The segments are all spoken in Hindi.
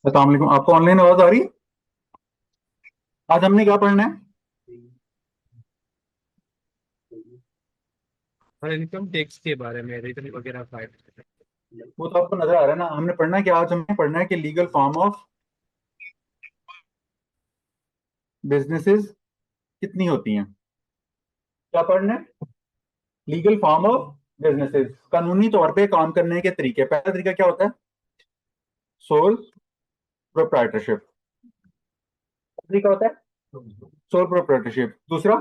अस्सलाम वालेकुम। आपको ऑनलाइन आवाज आ रही है? आज हमने क्या पढ़ना है? और इनकम टैक्स के बारे में रिटर्न वगैरह फाइल। वो तो आपको नजर आ रहा है ना। हमने पढ़ना है कि आज हमने पढ़ना है कि लीगल फॉर्म ऑफ बिजनेसेस कितनी होती हैं। क्या पढ़ना है? लीगल फॉर्म ऑफ बिजनेसेस, कानूनी तौर पे काम करने के तरीके। पहला तरीका क्या होता है? सोल प्रोप्राइटरशिप तरीका होता है। Sole proprietorship. दूसरा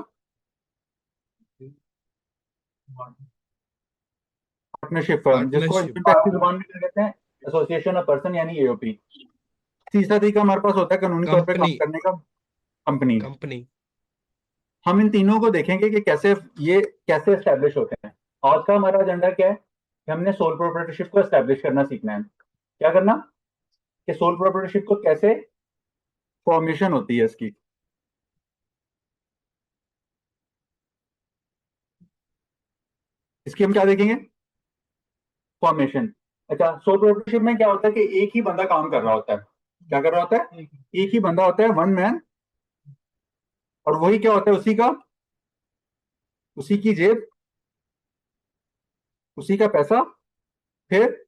पार्टनरशिप फर्म, जिसको पार्टनरशिप। इनकम टैक्स की जुबान में क्या कहते हैं? एसोसिएशन ऑफ पर्सन, यानी एओपी। तीसरा तरीका हमारे पास होता है कानूनी तौर पे काम कंपनी। करने का, कंपनी। कंपनी। हम इन तीनों को देखेंगे कि कैसे ये कैसे एस्टेब्लिश होते हैं। आज का हमारा एजेंडा क्या है कि हमने सोल प्रोप्राइटरशिप को एस्टेब्लिश करना सीखना है। क्या करना? कि सोल प्रोप्राइटरशिप को कैसे फॉर्मेशन होती है इसकी। इसकी हम क्या देखेंगे? फॉर्मेशन। अच्छा, सोल प्रोप्राइटरशिप में क्या होता है कि एक ही बंदा काम कर रहा होता है। क्या कर रहा होता है? एक ही बंदा होता है, वन मैन। और वही क्या होता है? उसी की जेब, उसी का पैसा, फिर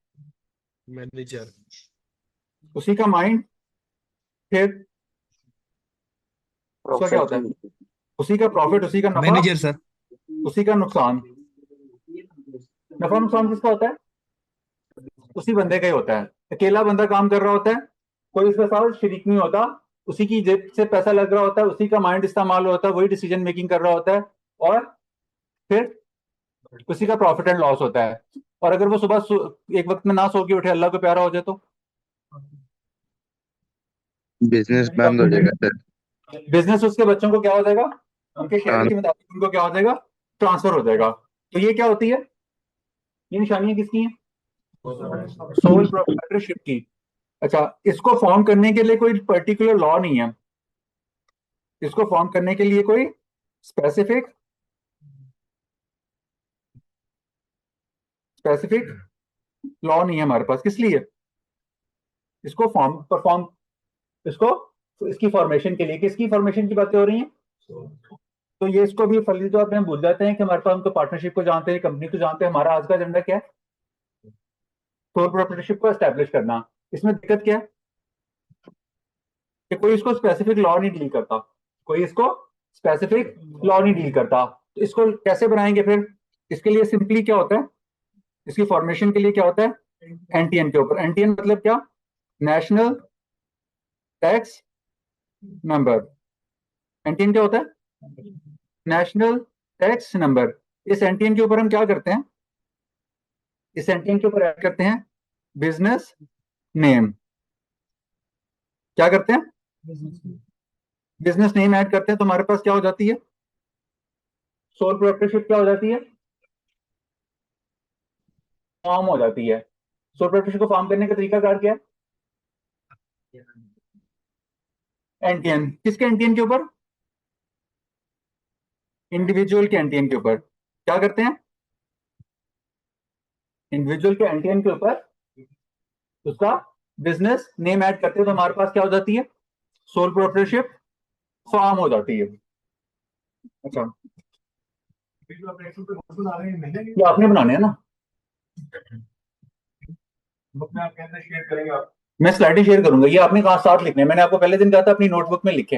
मैनेजर। उसी का माइंड, फिर उसका क्या होता है? उसी का प्रॉफिट, उसी का नफा, मैनेजर सर। उसी का नुकसान। नफा नुकसान किसका होता है? उसी बंदे का ही होता है। अकेला बंदा काम कर रहा होता है, कोई इसके साथ शरीक नहीं होता। उसी की जेब से पैसा लग रहा होता है, उसी का माइंड इस्तेमाल होता है, वही डिसीजन मेकिंग कर रहा होता है। और फिर उसी का प्रॉफिट एंड लॉस होता है। और अगर वो एक वक्त में ना सो के उठे, अल्लाह को प्यारा हो जाए तो बिजनेस बंद हो जाएगा सर। बिजनेस उसके बच्चों को क्या हो जाएगा? उनके शेयर ट्रांस की मुताबिक उनको क्या हो जाएगा? ट्रांसफर हो जाएगा। तो ये क्या होती है? ये निशानियां किसकी हैं? सोल प्रोप्राइटरशिप की। अच्छा, इसको फॉर्म करने के लिए कोई पर्टिकुलर लॉ नहीं है। इसको फॉर्म करने के लिए कोई स्पेसिफिक स्पेसिफिक लॉ नहीं है हमारे पास। किस लिए? इसको फॉर्म परफॉर्म इसको इसकी फॉर्मेशन के लिए, किसकी फॉर्मेशन की बातें हो रही हैं? तो ये इसको भी फली तो आप हम भूल जाते हैं कि हमारे पास, हम तो पार्टनरशिप को जानते हैं, कंपनी को जानते हैं। हमारा आज का एजेंडा क्या है? सोल प्रोप्राइटरशिप को एस्टेब्लिश करना। इसमें दिक्कत क्या है? कि कोई इसको स्पेसिफिक लॉ नहीं डील करता। कोई इसको स्पेसिफिक लॉ नहीं डील करता। तो इसको कैसे बनाएंगे फिर? इसके लिए सिंपली क्या होता है? इसकी फॉर्मेशन के लिए क्या होता है? एनटीएन के ऊपर। एनटीएन मतलब क्या? National tax number. एनटीएन क्या होता है? National tax number. इस एनटीएन के ऊपर हम क्या करते हैं? इस एनटीएन के ऊपर ऐड करते हैं बिजनेस नेम। क्या करते हैं? बिजनेस नेम ऐड करते हैं, तो हमारे पास क्या हो जाती है? सोल प्रोप्राइटरशिप क्या हो जाती है? फॉर्म हो जाती है। सोल प्रोप्राइटरशिप को फॉर्म करने का तरीका कार क्या है? एनटीएन। किसके एनटीएन के ऊपर? इंडिविजुअल के एनटीएन के ऊपर। क्या करते हैं? इंडिविजुअल के एनटीएन के ऊपर उसका बिजनेस नेम ऐड करते हैं, तो हमारे पास क्या हो जाती है? सोल प्रोप्राइटरशिप फॉर्म हो जाती है। अच्छा, ये आपने बनाने हैं ना? मैं स्लाइडें शेयर करूंगा। ये आपने कहा साथ लिखने हैं। मैंने आपको पहले दिन कहा था अपनी नोटबुक में लिखे।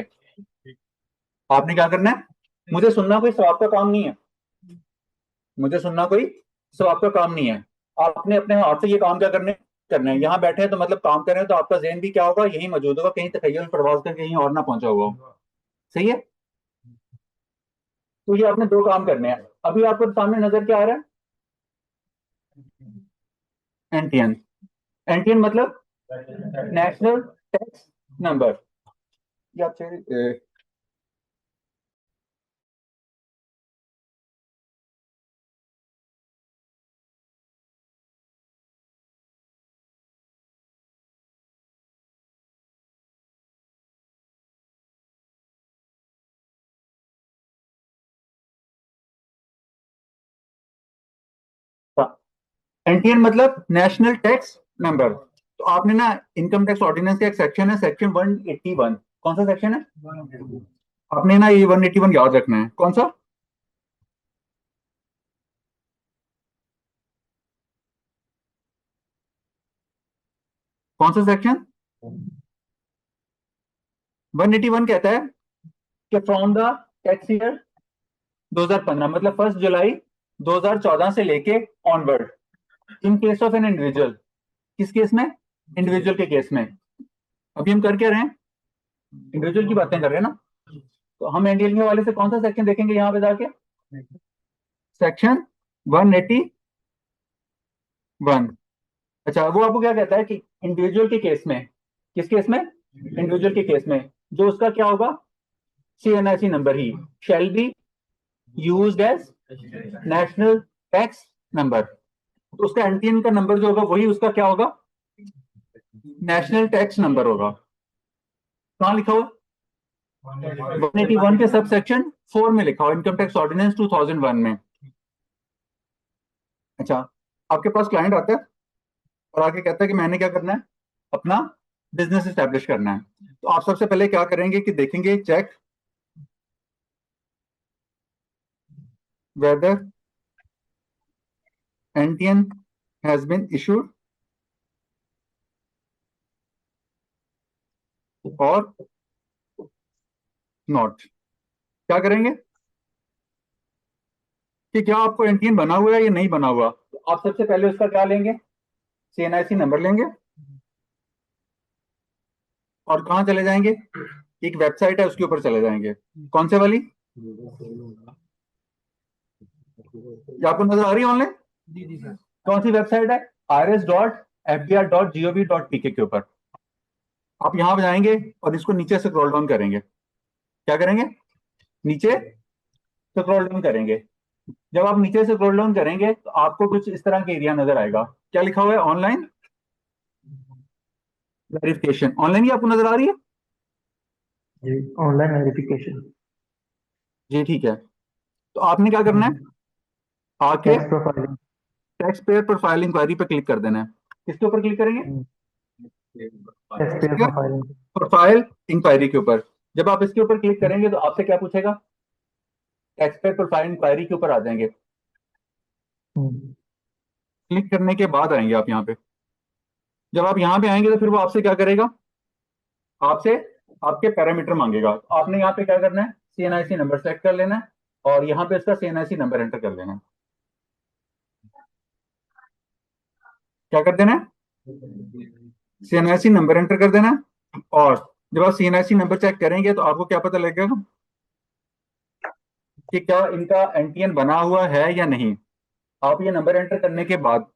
आपने क्या करना है? मुझे सुनना कोई सवाब का काम नहीं है। मुझे सुनना कोई सवाब का काम नहीं है। आपने अपने हाथ से ये काम क्या करना है। यहाँ बैठे हैं तो मतलब काम कर रहे हैं, तो आपका जहन भी क्या होगा? यही मौजूद होगा, कहीं तखय्युल परवाज कर कहीं और ना पहुंचा हुआ हो। सही है? तो ये आपने दो काम करने हैं। अभी आपको सामने नजर क्या आ रहा है? एनटीएन। एनटीएन मतलब नेशनल टैक्स नंबर। या फिर एनटीएन मतलब नेशनल टैक्स नंबर। तो आपने ना इनकम टैक्स ऑर्डिनेंस का एक सेक्शन है, सेक्शन 181। कौन सा सेक्शन है? आपने ना ये 181 याद रखना है। कौन सा? कौन सा सेक्शन? 181 कहता है कि फ्रॉम द टैक्स ईयर 2015, मतलब 1 जुलाई 2014 से लेके onward, in case of an individual. किस केस में? इंडिविजुअल के केस में। अभी हम कर क्या रहे हैं? इंडिविजुअल की बातें कर रहे हैं ना। तो हम इंडियन के हवाले से कौन सा सेक्शन देखेंगे यहाँ पे जाके? सेक्शन 181। अच्छा, वो आपको क्या कहता है कि इंडिविजुअल के केस में, किस केस में? इंडिविजुअल के केस में जो उसका क्या होगा, CNIC नंबर ही shall be used as national tax number. तो उसका एनटीएन का नंबर जो होगा वही उसका क्या होगा, नेशनल टैक्स नंबर होगा। कहाँ लिखा हुआ? 181 के सब सेक्शन 4 में लिखा हुआ, इनकम टैक्स ऑर्डिनेंस 2001 में। अच्छा, आपके पास क्लाइंट आता है और आके कहता है कि मैंने क्या करना है, अपना बिजनेस एस्टेब्लिश करना है। तो आप सबसे पहले क्या करेंगे कि देखेंगे check whether NTN has been issued or not। क्या करेंगे कि क्या आपको एनटीएन बना हुआ है या नहीं बना हुआ। तो आप सबसे पहले उसका क्या लेंगे, CNIC नंबर लेंगे और कहाँ चले जाएंगे, एक वेबसाइट है उसके ऊपर चले जाएंगे। कौन से वाली? ये आपको नजर आ रही है ऑनलाइन? कौन सी वेबसाइट है? irs.fbr.gov.pk के ऊपर आप यहां पे जाएंगे और इसको नीचे से स्क्रॉल डाउन करेंगे। क्या करेंगे? नीचे स्क्रॉल डाउन करेंगे। जब आप नीचे से स्क्रॉल डाउन करेंगे तो आपको कुछ इस तरह का एरिया नजर आएगा। क्या लिखा हुआ है? Online verification. ऑनलाइन ही आपको नजर आ रही है जी, ऑनलाइन वेरिफिकेशन। जी, ठीक है। तो आपने क्या करना है, आके tax profiling. Taxpayer profile inquiry पे क्लिक कर देना है। किसके ऊपर क्लिक करेंगे? Taxpayer profiling. Profile inquiry के ऊपर। जब आप इसके ऊपर क्लिक करेंगे तो आपसे क्या पूछेगा, टैक्स पेयर प्रोफाइल इंक्वायरी के ऊपर आ जाएंगे। क्लिक करने के बाद आएंगे आप यहाँ पे। जब आप यहाँ पे आएंगे तो फिर वो आपसे क्या करेगा, आपसे आपके पैरामीटर मांगेगा। तो आपने यहाँ पे क्या करना है, CNIC नंबर सेलेक्ट कर लेना है और यहाँ पे इसका CNIC नंबर एंटर कर लेना है। क्या कर देना है, CNIC नंबर एंटर कर देना है। और जब आप CNIC नंबर चेक करेंगे तो आपको क्या पता लगेगा कि क्या इनका एनटीएन बना हुआ है या नहीं। आप ये नंबर एंटर करने के बाद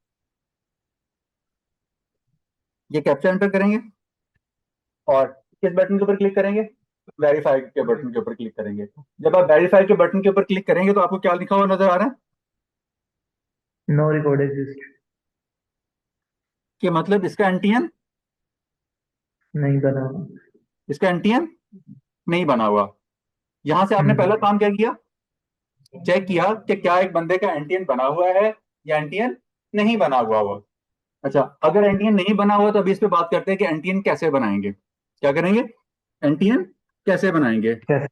ये कैप्चा एंटर करेंगे और किस बटन के ऊपर क्लिक करेंगे, वेरीफाई के बटन के ऊपर क्लिक करेंगे। जब आप वेरीफाई के बटन के ऊपर क्लिक करेंगे तो आपको क्या लिखा हुआ नजर आ रहा है, नो रिकॉर्ड एग्जिस्ट। कि मतलब इसका एनटीएन, नहीं बना। इसका एनटीएन नहीं बना हुआ। यहां से आपने पहला काम क्या किया, चेक किया कि क्या एक बंदे का एनटीएन बना हुआ है या एनटीएन नहीं बना हुआ हुआ। अच्छा, अगर एनटीएन नहीं बना हुआ तो अभी इस पे बात करते हैं कि एनटीएन कैसे बनाएंगे। क्या करेंगे, एनटीएन कैसे बनाएंगे। कैसे?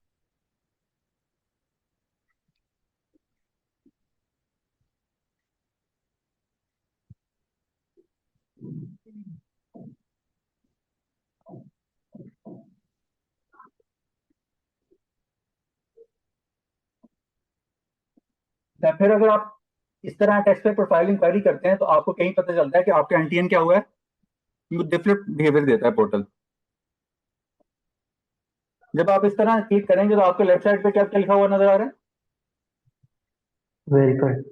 या फिर अगर आप इस तरह टेक्स्ट पे प्रोफाइल इंक्वायरी करते हैं तो आपको कहीं पता चलता है कि आपका एनटीएन क्या हुआ है, डिफरेंट बिहेवियर देता है पोर्टल। जब आप इस तरह क्लिक करेंगे तो आपको लेफ्ट साइड पे क्या क्या लिखा हुआ नजर आ रहा है, वेरीफाइड।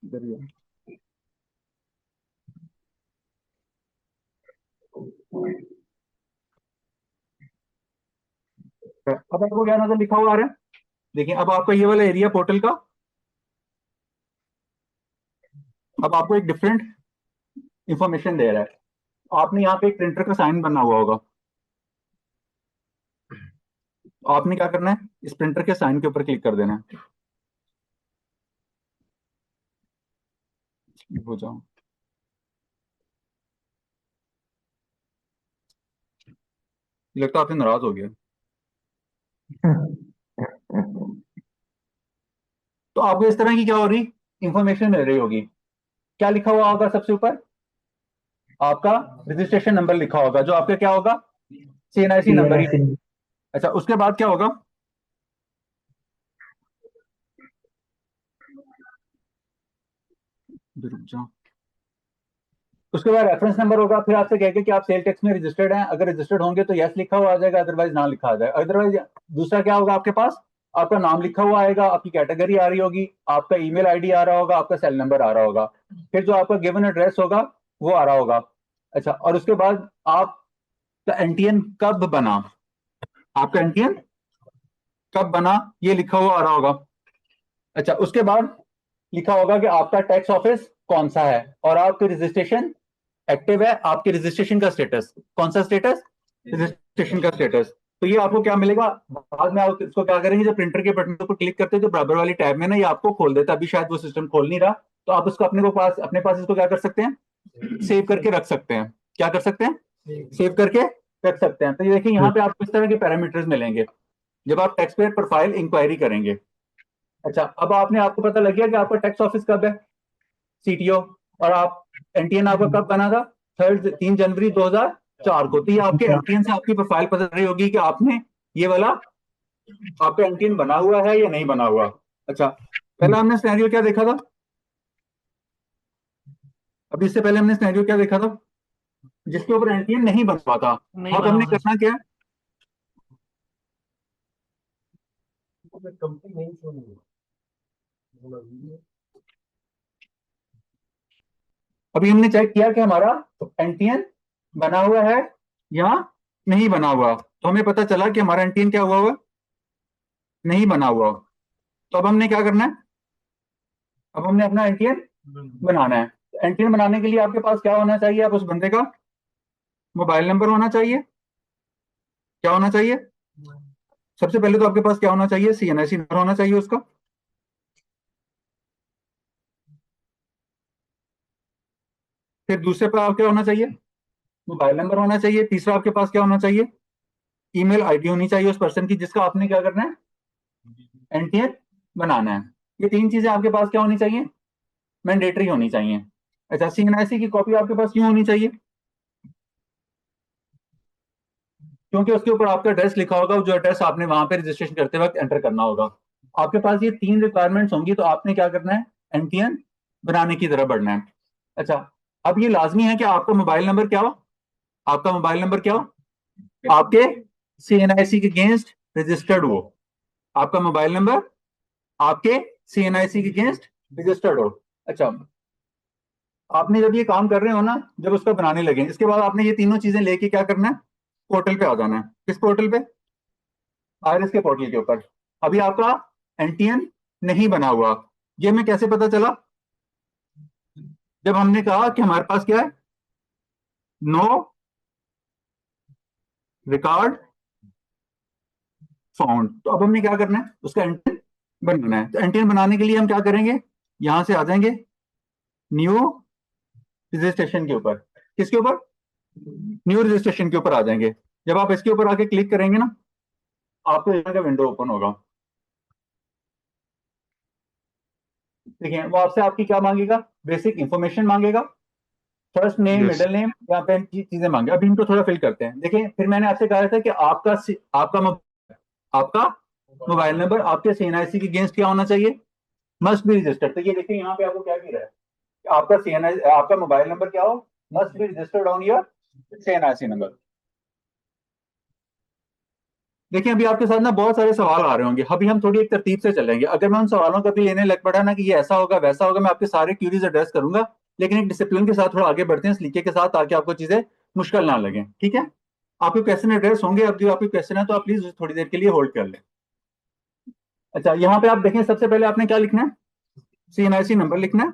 इधर ही है। अब आपको क्या नजर लिखा हुआ आ रहा है, देखिए अब आपका ये वाला एरिया पोर्टल का अब आपको एक डिफरेंट इंफॉर्मेशन दे रहा है। आपने यहाँ पे एक प्रिंटर का साइन बना हुआ होगा, आपने क्या करना है, इस प्रिंटर के साइन के ऊपर क्लिक कर देना है। हो जाओ, लगता है आपसे नाराज हो गया। तो आपको इस तरह की क्या हो रही इंफॉर्मेशन मिल रही होगी। क्या लिखा हुआ होगा सबसे ऊपर? आपका रजिस्ट्रेशन नंबर लिखा होगा, जो आपका क्या होगा, सीएनआईसी नंबर ही। CNIC अच्छा, उसके बाद क्या होगा? रुक जाओ। उसके बाद रेफरेंस नंबर होगा, फिर आपसे कहेगा कि आप सेल टैक्स में रजिस्टर्ड हैं, अगर रजिस्टर्ड होंगे तो यस लिखा हुआ आ जाएगा, अदरवाइज ना लिखा आ जाएगा। अदरवाइज दूसरा क्या होगा आपके पास, आपका नाम लिखा हुआ आएगा, आपकी कैटेगरी आ रही होगी, आपका ईमेल आईडी आ रहा होगा, आपका सेल नंबर आ रहा होगा, फिर जो आपका गिवन एड्रेस होगा वो आ रहा होगा। अच्छा, और उसके बाद आपका एनटीएन कब बना, आपका एनटीएन कब बना ये लिखा हुआ आ रहा होगा। अच्छा, उसके बाद लिखा होगा कि आपका टैक्स ऑफिस कौन सा है और आपकी रजिस्ट्रेशन एक्टिव है, आपके रजिस्ट्रेशन का स्टेटस कौन सा स्टेटस, रजिस्ट्रेशन का स्टेटस। तो ये आपको क्या मिलेगा, बाद में आप इसको क्या करेंगे, जब प्रिंटर के बटन पर क्लिक करते हैं तो बराबर वाली टैब में ना ये आपको खोल देता है। अभी शायद वो सिस्टम खोल नहीं रहा, तो आप उसको अपने पास इसको क्या कर सकते हैं, सेव करके रख सकते हैं। क्या कर सकते हैं, सेव करके रख सकते हैं। तो ये देखिए यहाँ पे आपको इस तरह के पैरामीटर्स मिलेंगे जब आप टैक्स पेयर प्रोफाइल इंक्वायरी करेंगे। अच्छा, अब आपको पता लग गया कि आपका टैक्स ऑफिस कब है, सीटीओ, और आप एनटीएन आपका कब बना था, 3 जनवरी 2004 को। तो ये आपके एनटीएन से आपकी प्रोफाइल पता रही होगी कि आपने ये वाला आपका एनटीएन बना हुआ है या नहीं बना हुआ। अच्छा, पहला हमने सिनेरियो क्या देखा था, अभी इससे पहले हमने सिनेरियो क्या देखा था, जिसके ऊपर एनटीएन नहीं बन पाता। अब हमने करना क्या है, अभी हमने चेक किया कि हमारा एनटीएन बना हुआ है या नहीं बना हुआ। तो हमें पता चला कि हमारा एनटीएन क्या हुआ, नहीं बना हुआ। तो अब हमने क्या करना है, अब हमने अपना एनटीएन बनाना है। एनटीएन बनाने के लिए आपके पास क्या होना चाहिए, आप उस बंदे का मोबाइल नंबर होना चाहिए। क्या होना चाहिए, सबसे पहले तो आपके पास क्या होना चाहिए, सीएनआईसी नंबर होना चाहिए उसका। फिर दूसरे पर आप क्या होना चाहिए, मोबाइल नंबर होना चाहिए। तीसरा आपके पास क्या होना चाहिए, ईमेल आईडी होनी चाहिए उस पर्सन की जिसका आपने क्या करना है, एनटीएन बनाना है। ये 3 चीजें आपके पास क्या होनी चाहिए, मैंडेटरी होनी चाहिए। अच्छा, सीएनआईसी की कॉपी आपके पास क्यों होनी चाहिए, क्योंकि उसके ऊपर आपका एड्रेस लिखा होगा, जो एड्रेस आपने वहां पे रजिस्ट्रेशन करते वक्त एंटर करना होगा। आपके पास ये 3 रिक्वायरमेंट्स होंगी, तो आपने क्या करना है, एनटीएन बनाने की तरफ बढ़ना है। अच्छा, अब ये लाजमी है कि आपका मोबाइल नंबर क्या हो, आपका मोबाइल नंबर क्या हो, आपके सीएनआईसी के अगेंस्ट रजिस्टर्ड हो, आपका मोबाइल नंबर आपके सीएनआईसी के अगेंस्ट रजिस्टर्ड हो। अच्छा, आपने जब ये काम कर रहे हो ना, जब उसको बनाने लगे, इसके बाद आपने ये तीनों चीजें लेके क्या करना है, पोर्टल पे आ जाना है। किस पोर्टल पे, आईआरएस के पोर्टल के ऊपर। अभी आपका एनटीएन नहीं बना हुआ, ये हमें कैसे पता चला, जब हमने कहा कि हमारे पास क्या है, नो रिकॉर्ड फाउंड। तो अब हमने क्या करना है, उसका एनटीएन बनाना है। तो एनटीएन बनाने के लिए हम क्या करेंगे, यहां से आ जाएंगे न्यू रजिस्ट्रेशन के ऊपर। किसके ऊपर, न्यू रजिस्ट्रेशन के ऊपर आ जाएंगे। जब आप इसके ऊपर आके क्लिक करेंगे ना, आपको यहाँ का विंडो ओपन होगा। देखिए, वो आपसे आपकी क्या मांगेगा, बेसिक इंफॉर्मेशन मांगेगा, first name yes middle name, यहाँ पे चीजें मांगे। अभी इनको थोड़ा फिल करते हैं। देखिए, फिर मैंने आपसे कहा था कि आपका मोबाइल नंबर आपके सीएनआईसी के अगेंस्ट क्या होना चाहिए, मस्ट बी रजिस्टर्ड। तो ये देखिए यहाँ पे आपको क्या कह रहा है कि आपका सीएनआई आपका मोबाइल नंबर क्या हो, must be registered on your CNIC number. देखिए, अभी आपके साथ ना बहुत सारे सवाल आ रहे होंगे, अभी हम थोड़ी एक तरतीब से चलेंगे। अगर मैं उन सवालों का भी लेने लग पड़ा ना कि ये ऐसा होगा वैसा होगा, मैं आपके सारे क्यूरीज एड्रेस करूंगा, लेकिन एक डिसिप्लिन के साथ थोड़ा आगे बढ़ते हैं इस तरीके के साथ, ताकि आपको चीजें मुश्किल ना लगे। ठीक है, आपके क्वेश्चन एड्रेस होंगे, अब जो आपके क्वेश्चन है तो आप प्लीज थोड़ी देर के लिए होल्ड कर लें। अच्छा, यहाँ पे आप देखें, सबसे पहले आपने क्या लिखना है, सीएनआईसी नंबर लिखना है।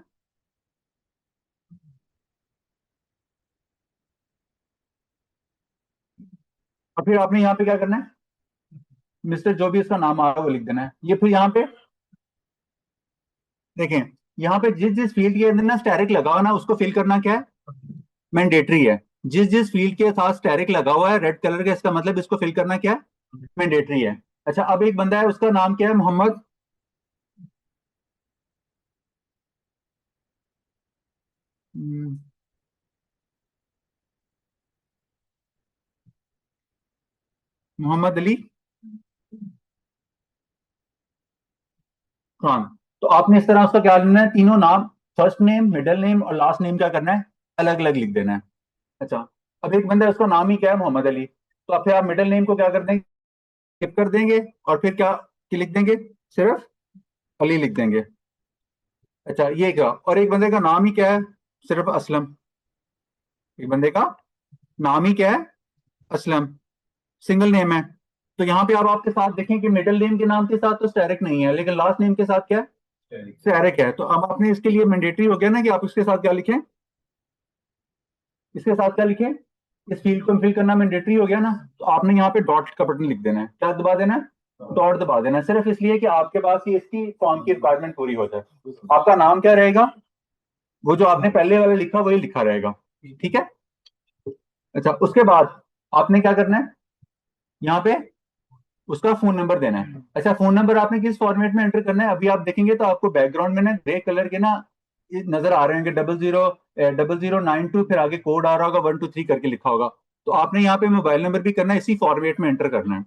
और फिर आपने यहाँ पे क्या करना है, मिस्टर जो भी उसका नाम आ रहा है वो लिख देना है। ये फिर यहाँ पे देखें, यहाँ पे जिस जिस फील्ड के अंदर ना स्टैरिक लगा हुआ ना, उसको फिल करना क्या है, मैंडेटरी है। जिस जिस फील्ड के साथ स्टैरिक लगा हुआ है रेड कलर का, इसका मतलब इसको फिल करना क्या है, मैंडेटरी है। अच्छा, अब एक बंदा है, उसका नाम क्या है, मोहम्मद। हम्म, मोहम्मद अली खान। तो आपने इस तरह उसका क्या लेना है, तीनों नाम, फर्स्ट नेम, मिडिल नेम और लास्ट नेम क्या करना है, अलग अलग लिख देना है। अच्छा, अब एक बंदा है, उसका नाम ही क्या है, मोहम्मद अली। तो अब फिर आप मिडिल नेम को क्या कर देंगे, स्किप कर देंगे, और फिर क्या लिख देंगे, सिर्फ अली लिख देंगे। अच्छा, ये क्या, और एक बंदे का नाम ही क्या है, सिर्फ असलम। एक बंदे का नाम ही क्या है, असलम, सिंगल नेम है। तो यहाँ पे आप आपके साथ देखें कि मिडिल नेम के नाम के साथ तो स्टैरिक नहीं है, लेकिन लास्ट नेम के साथ क्या है, स्टैरिक है। तो अब आपने इसके लिए मैंडेटरी हो गया ना कि आप इसके साथ क्या लिखें, इसके साथ क्या लिखें, इस फील्ड को फिल करना मैंडेटरी हो गया ना। तो आपने यहाँ पे डॉट का बटन लिख देना है, क्या दबा देना है, डॉट दबा देना है, सिर्फ इसलिए कि आपके पास ये इसकी फॉर्म की रिक्वायरमेंट पूरी हो जाए। आपका नाम क्या रहेगा, वो जो आपने पहले वाला लिखा वही लिखा रहेगा, ठीक है। अच्छा, उसके बाद आपने क्या करना है, यहाँ पे उसका फोन नंबर देना है। अच्छा, फोन नंबर आपने किस फॉर्मेट में एंटर करना है, अभी आप देखेंगे तो आपको बैकग्राउंड में ना ग्रे कलर के ना ये नजर आ रहे हैं कि 000092, फिर आगे कोड आ रहा होगा 123 करके लिखा होगा। तो आपने यहाँ पे मोबाइल नंबर भी करना है, इसी फॉर्मेट में एंटर करना है।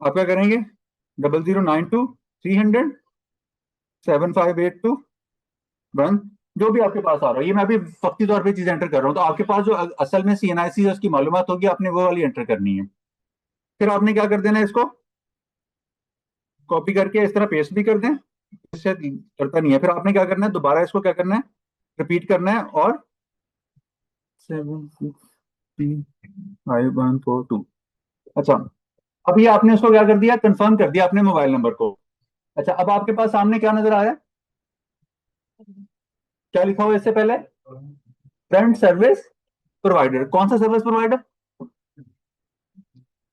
आप क्या करेंगे, 0092 300 7582 1, जो भी आपके पास आ रहा है। ये मैं अभी वक्ती तौर पे चीज एंटर कर रहा हूँ, तो आपके पास जो असल में CNIC है उसकी मालूमात होगी, आपने वो वाली एंटर करनी है। फिर आपने क्या कर देना है, इसको कॉपी करके इस तरह पेस्ट भी कर दें, इससे करता नहीं है। फिर आपने क्या करना है, दोबारा इसको क्या करना है, रिपीट करना है, और 7535142। अच्छा, अब ये आपने उसको क्या कर दिया, कंफर्म कर दिया अपने मोबाइल नंबर को। अच्छा, अब आपके पास सामने क्या नजर आ रहा है, क्या लिखा हुआ है इससे पहले, फ्रंट सर्विस प्रोवाइडर। कौन सा सर्विस प्रोवाइडर,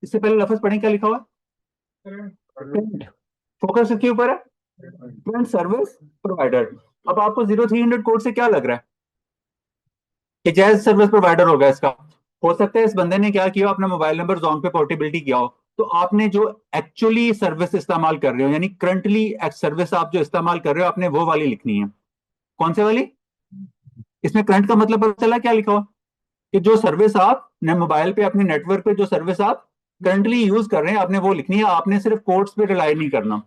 इससे पहले लफ्ज पढ़ें, क्या लिखा हुआ है, फोकस इसके ऊपर है, फ्रंट सर्विस प्रोवाइडर। अब आपको 0300 कोड से क्या लग रहा है कि जैज सर्विस प्रोवाइडर होगा इसका। हो सकता है इस बंदे ने क्या किया, अपना मोबाइल नंबर जोन पे पोर्टेबिलिटी किया हो। तो आपने जो एक्चुअली सर्विस इस्तेमाल कर रहे हो, यानी करंटली सर्विस आप जो इस्तेमाल कर रहे हो, आपने वो वाली लिखनी है। कौन से वाली, इसमें करंट का मतलब पता चला क्या लिखा हुआ, कि जो सर्विस आप मोबाइल पे अपने नेटवर्क पे जो सर्विस आप करंटली यूज कर रहे हैं, आपने वो लिखनी है। आपने सिर्फ कोड्स पे रिलाई नहीं करना।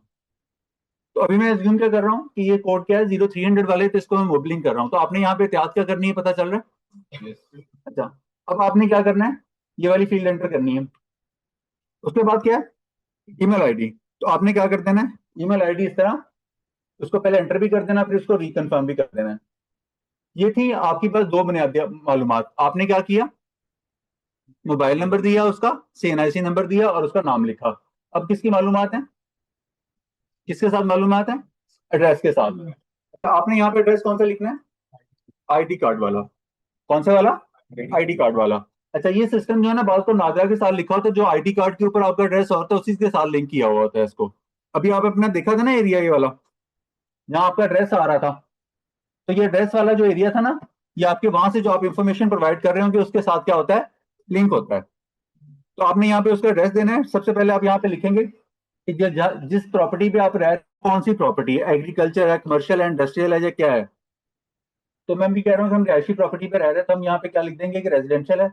तो अभी मैं एज्यूम क्या कर रहा हूँ कि ये कोड क्या है, 0300 वाले, तो इसको मैं मोबलिंग कर रहा हूँ। तो आपने यहाँ पे एहतियात क्या करनी है, पता चल रहा है। अच्छा, अब आपने क्या करना है, ये वाली फील्ड एंटर करनी है। उसके बाद क्या है, ईमेल आईडी। तो आपने क्या कर देना है, ईमेल आईडी इस तरह उसको पहले एंटर भी कर देना, फिर उसको रिकन्फर्म भी कर देना है। ये थी आपके पास दो बुनियादी मालूमात। आपने क्या किया, मोबाइल नंबर दिया उसका, CNIC नंबर दिया और उसका नाम लिखा। अब किसकी मालूमात है, किसके साथ मालूमात है, एड्रेस के साथ। आपने यहाँ पे एड्रेस कौन सा लिखना है, ID कार्ड वाला। कौन सा वाला, ID कार्ड वाला। अच्छा, ये सिस्टम जो है ना, बात को नादिरा के साथ लिखा होता है, जो ID कार्ड के ऊपर आपका एड्रेस होता है उसी के साथ लिंक किया हुआ होता है इसको। अभी आप अपना देखा था ना एरिया, ये वाला जहाँ आपका एड्रेस आ रहा था, तो ये एड्रेस वाला जो एरिया था ना, ये आपके वहां से जो आप इंफॉर्मेशन प्रोवाइड कर रहे होंगे उसके साथ क्या होता है, लिंक होता है। तो आपने यहाँ पे उसका एड्रेस देना है। सबसे पहले आप यहाँ पे लिखेंगे कि जिस प्रॉपर्टी पे आप रह रहे हैं, कौन सी प्रॉपर्टी है, एग्रीकल्चर है, कमर्शियल है, इंडस्ट्रियल है, या क्या है। तो मैं भी कह रहा हूँ कि हम रिहायशी प्रॉपर्टी पे रह रहे हैं, तो हम यहाँ पे क्या लिख देंगे कि रेजिडेंशियल है।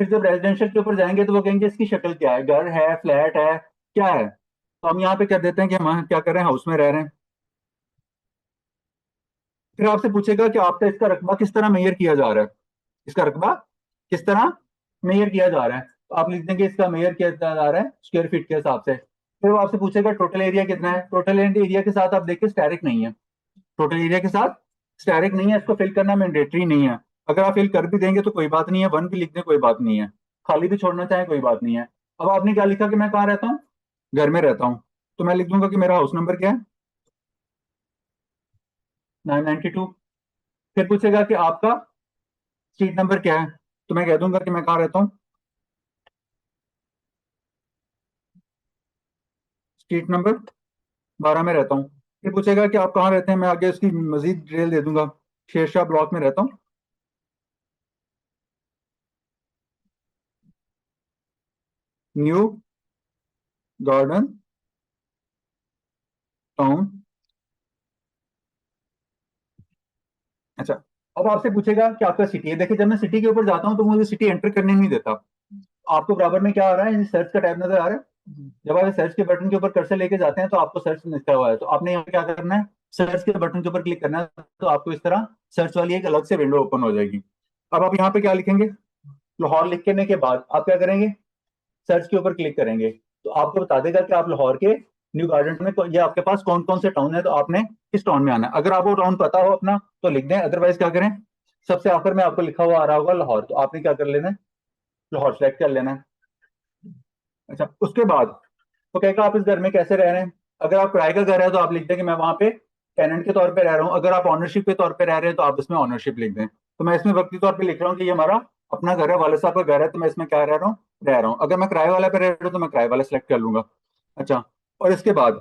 फिर जब रेजिडेंशियल के ऊपर जाएंगे तो वो कहेंगे इसकी शक्ल क्या है, घर है, फ्लैट है, क्या है। तो हम यहाँ पे कर देते हैं कि हम क्या कर रहे हैं, हाउस में रह रहे हैं। फिर आपसे पूछेगा कि आपका इसका रकबा किस तरह मेजर किया जा रहा है, इसका रकबा किस तरह मेजर किया जा रहा है। तो आप लिख देंगे इसका मेजर किया जा रहा है स्क्वायर फीट के हिसाब से। फिर वो आपसे पूछेगा टोटल एरिया कितना है। टोटल एरिया के साथ आप देखिए स्टैरिक नहीं है, टोटल एरिया के साथ स्टैरिक नहीं है, इसको फिल करना मैंडेटरी नहीं है। अगर आप फिल कर भी देंगे तो कोई बात नहीं है, 1 भी लिख दें कोई बात नहीं है, खाली भी छोड़ना चाहें कोई बात नहीं है। अब आपने क्या लिखा कि मैं कहाँ रहता हूँ, घर में रहता हूँ। तो मैं लिख दूंगा कि मेरा हाउस नंबर क्या है, 992। फिर पूछेगा कि आपका स्ट्रीट नंबर क्या है, तो मैं कह दूंगा कि मैं कहाँ रहता हूँ, स्ट्रीट नंबर 12 में रहता हूँ। फिर पूछेगा कि आप कहाँ रहते हैं, मैं आगे उसकी मजीद डिटेल दे दूंगा, शेरशाह ब्लॉक में रहता हूँ। New garden town. अच्छा, अब आपसे पूछेगा कि आपका सिटी है। देखिए, जब मैं सिटी के ऊपर जाता हूं तो मुझे सिटी एंटर करने नहीं देता। आपको बराबर में क्या आ रहा है, सर्च का टैब नजर आ रहा है। जब आप सर्च के बटन के ऊपर कर्सर लेके जाते हैं तो आपको सर्च लिखा हुआ है, तो आपने यहाँ क्या करना है, सर्च के बटन के ऊपर क्लिक करना है, तो आपको इस तरह सर्च वाली एक अलग से विंडो ओपन हो जाएगी। अब आप यहाँ पे क्या लिखेंगे, लाहौर लिखने के बाद आप क्या करेंगे, सर्च के ऊपर क्लिक करेंगे, तो आपको बता देगा कि आप लाहौर के न्यू गार्डन में ये आपके पास कौन कौन से टाउन है, तो आपने किस टाउन में आना है। अगर आपको टाउन पता हो अपना तो लिख दें, अदरवाइज क्या करें, सबसे आखिर में आपको लिखा हुआ आ रहा होगा लाहौर, तो आपने क्या कर लेना है, लाहौर सेलेक्ट कर लेना है। अच्छा, उसके बाद तो कहेगा आप इस घर में कैसे रह रहे हैं। अगर आप किराए का घर है तो आप लिख दें कि मैं वहां पे टेनेंट के तौर पे रह रहा हूँ। अगर आप ऑनरशिप के तौर पे रह रहे हैं तो आप इसमें ऑनरशिप लिख दें। तो मैं इसमें वक्ती तौर पे लिख रहा हूँ कि ये हमारा अपना घर है, वाले साहब का घर है, तो मैं इसमें क्या रह रहा हूँ। अगर मैं किराए वाला पे रह रहा हूँ तो मैं किराए वाला सेलेक्ट कर लूंगा। अच्छा, और इसके बाद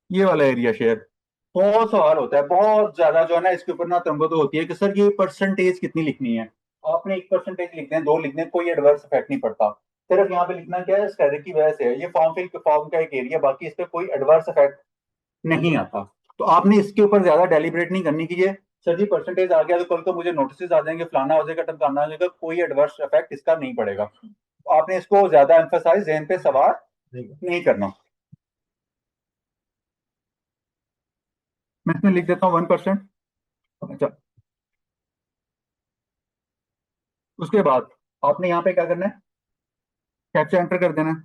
ये वाला एरिया शेयर, बहुत सवाल होता है, बहुत ज्यादा जो है ना इसके ऊपर ना तंबो तो होती है कि सर ये परसेंटेज कितनी लिखनी है। आपने 1% लिख दें, 2 लिख दें, कोई एडवर्स इफेक्ट नहीं पड़ता। सिर्फ यहाँ पे लिखना क्या है, स्टैटिक की वजह से है, ये फॉर्म का एक एरिया, बाकी इस पे कोई एडवर्स इफेक्ट नहीं आता। तो आपने इसके ऊपर ज्यादा डेलिब्रेट नहीं करनी कि ये सर जी परसेंटेज आ गया तो कल को मुझे नोटिस आ जाएंगे, फलाना हो जाएगा, टमकाना हो जाएगा, कोई एडवर्स इफेक्ट इसका नहीं पड़ेगा। तो आपने इसको ज्यादा एम्फेसाइज जहन पे सवार नहीं करना। मैं इसमें लिख देता हूँ 1%। अच्छा, उसके बाद आपने यहाँ पे क्या करना है, कैप्चा एंटर कर देना है।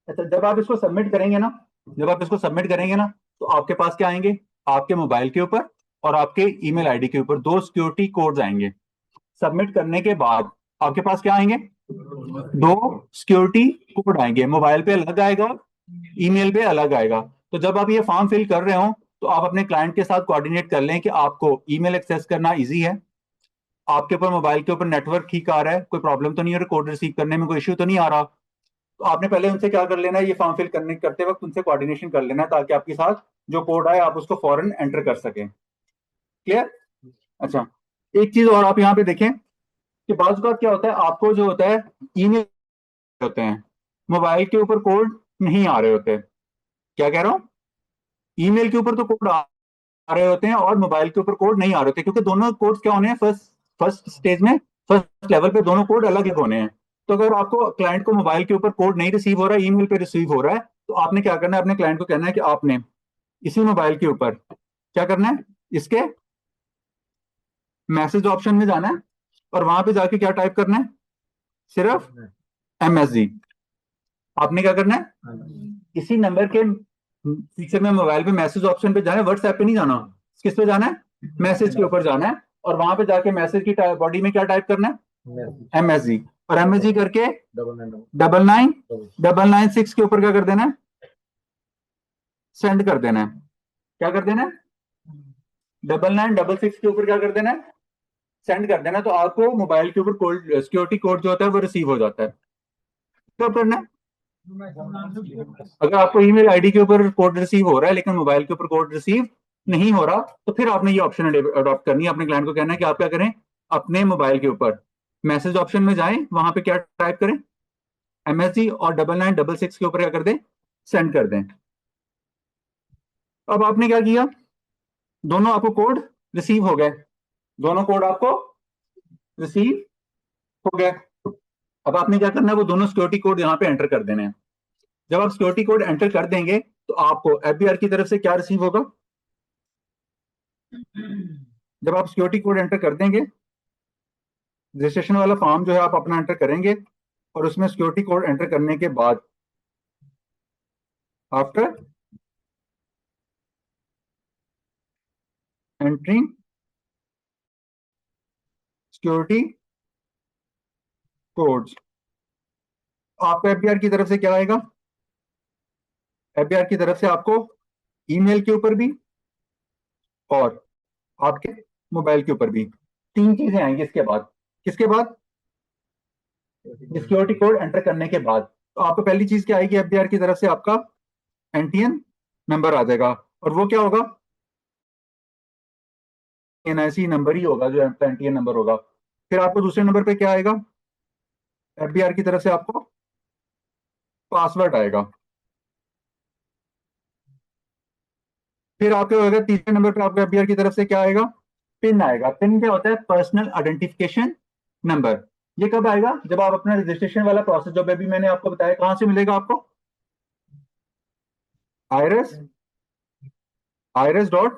अच्छा, जब आप इसको सबमिट करेंगे ना, तो आपके पास क्या आएंगे, आपके मोबाइल के ऊपर और आपके ईमेल आईडी के ऊपर 2 सिक्योरिटी कोड्स आएंगे। सबमिट करने के बाद आपके पास क्या आएंगे, 2 सिक्योरिटी कोड आएंगे। मोबाइल पे अलग आएगा, ईमेल पे अलग आएगा। तो जब आप ये फॉर्म फिल कर रहे हो तो आप अपने क्लाइंट के साथ कोऑर्डिनेट कर लें कि आपको ईमेल एक्सेस करना इजी है, आपके ऊपर मोबाइल के ऊपर नेटवर्क ठीक आ रहा है, कोई प्रॉब्लम तो नहीं है, कोड रिसीव करने में कोई इश्यू तो नहीं आ रहा। तो आपने पहले उनसे क्या कर लेना है, ये फॉर्म फिल करते वक्त उनसे कोऑर्डिनेशन कर लेना है, ताकि आपके साथ जो कोड आए आप उसको फौरन एंटर कर सकें। क्लियर। अच्छा, एक चीज और आप यहाँ पे देखें कि बाज़ औक़ात क्या होता है, आपको जो होता है ईमेल होते हैं, मोबाइल के ऊपर कोड नहीं आ रहे होते। क्या कह रहा हूँ, ईमेल के ऊपर तो कोड आ रहे होते हैं और मोबाइल के ऊपर कोड नहीं आ रहे होते, क्योंकि दोनों कोड्स क्या होने हैं, फर्स्ट स्टेज में, फर्स्ट लेवल पे दोनों कोड अलग अलग होने हैं। तो अगर आपको क्लाइंट को मोबाइल के ऊपर कोड नहीं रिसीव हो रहा है, ईमेल पे रिसीव हो रहा है, तो आपने क्या करना है, अपने क्लाइंट को कहना है कि आपने इसी मोबाइल के ऊपर क्या करना है, इसके मैसेज ऑप्शन में जाना है और वहां पे जाके क्या टाइप करना है, सिर्फ MSG। आपने क्या करना है, इसी नंबर के फीचर में मोबाइल पे मैसेज ऑप्शन पे जाना है, व्हाट्सएप पे नहीं जाना, किस पे जाना है, मैसेज के ऊपर जाना है, और वहां पे जाके मैसेज की बॉडी में क्या टाइप करना है, MSG। और MSG करके 99996 के ऊपर क्या कर देना है, सेंड कर देना है। क्या कर देना है, 9966 के ऊपर क्या कर देना है, सेंड कर देना। तो आपको मोबाइल के ऊपर कोड, सिक्योरिटी कोड जो होता है वो रिसीव हो जाता है। कब करना है, अगर आपको ईमेल आईडी के ऊपर कोड रिसीव हो रहा है लेकिन मोबाइल के ऊपर कोड रिसीव नहीं हो रहा, तो फिर आपने ये ऑप्शन अडॉप्ट करनी है। अपने क्लाइंट को कहना है कि आप क्या करें, अपने मोबाइल के ऊपर मैसेज ऑप्शन में जाएं, वहां पे क्या टाइप करें, MSG, और 9966 के ऊपर क्या कर दें, सेंड कर दें। अब आपने क्या किया, दोनों आपको कोड रिसीव हो गए, दोनों कोड आपको रिसीव हो गए। अब आपने क्या करना है, वो दोनों सिक्योरिटी कोड यहाँ पे एंटर कर देने हैं। जब आप सिक्योरिटी कोड एंटर कर देंगे तो आपको FBR की तरफ से क्या रिसीव होगा, जब आप सिक्योरिटी कोड एंटर कर देंगे, रजिस्ट्रेशन वाला फॉर्म जो है आप अपना एंटर करेंगे, और उसमें सिक्योरिटी कोड एंटर करने के बाद आफ्टर एंटरिंग सिक्योरिटी कोड्स, आपको FBR की तरफ से क्या आएगा, FBR की तरफ से आपको ईमेल के ऊपर भी और आपके मोबाइल के ऊपर भी 3 चीजें आएंगी इसके बाद। किसके बाद, सिक्योरिटी कोड एंटर करने के बाद। तो आपको पहली चीज क्या आएगी, FBR की तरफ से आपका NTN नंबर आ जाएगा, और वो क्या होगा, एनआईसी नंबर ही होगा जो आपका एनटीएन नंबर होगा। फिर आपको दूसरे नंबर पे क्या आएगा, एफबीआर की तरफ से आपको पासवर्ड आएगा। फिर आपके होगा तीसरे नंबर पे आपको एफबीआर की तरफ से क्या आएगा, पिन आएगा। पिन क्या होता है, पर्सनल आइडेंटिफिकेशन नंबर। ये कब आएगा, जब आप अपना रजिस्ट्रेशन वाला प्रोसेस जो अभी मैंने आपको बताया, कहां से मिलेगा आपको, आईरस irs.br.gov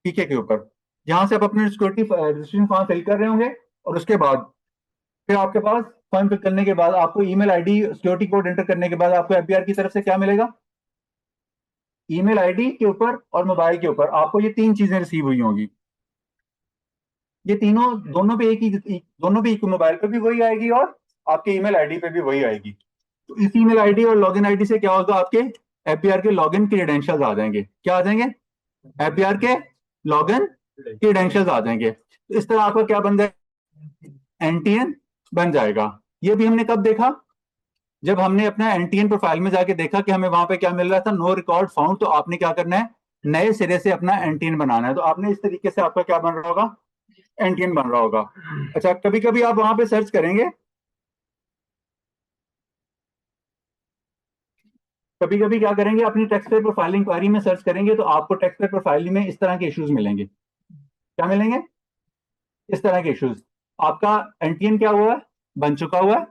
पीके के ऊपर, जहां से आप अपने सिक्योरिटी रजिस्ट्रेशन फॉर्म फिल कर रहे होंगे। और उसके बाद फिर आपके पास फॉर्म फिल करने के बाद आपको email ID security code enter करने के बाद आपको एफबीआर की तरफ से क्या मिलेगा, ईमेल आईडी के ऊपर और मोबाइल के ऊपर आपको ये तीन चीजें रिसीव हुई होंगी। ये तीनों दोनों पे एक ही, दोनों पे एक मोबाइल पे भी वही आएगी और आपके ईमेल आईडी पे भी वही आएगी। तो इस ईमेल आईडी और लॉगिन आईडी से क्या होगा, आपके एफबीआर के लॉगिन क्रेडेंशियल्स आ जाएंगे। क्या आ जाएंगे, एफबीआर के लॉगिन क्रेडेंशियल्स आ जाएंगे। तो इस तरह आपका क्या बन जाएगा, एनटीएन बन जाएगा। ये भी हमने कब देखा, जब हमने अपना एनटीएन प्रोफाइल में जाके देखा कि हमें वहां पे क्या मिल रहा था, नो रिकॉर्ड फाउंड। तो आपने क्या करना है, नए सिरे से अपना एनटीएन बनाना है। तो आपने इस तरीके से आपका क्या बन रहा होगा, एनटीएन बन रहा होगा। अच्छा, कभी कभी आप वहां पे सर्च करेंगे, कभी कभी क्या करेंगे, अपनी टैक्स पेयर प्रोफाइल इंक्वायरी में सर्च करेंगे तो आपको टैक्स पेयर प्रोफाइल में इस तरह के इश्यूज मिलेंगे। क्या मिलेंगे, इस तरह के इश्यूज। आपका एनटीएन क्या हुआ है, बन चुका हुआ है,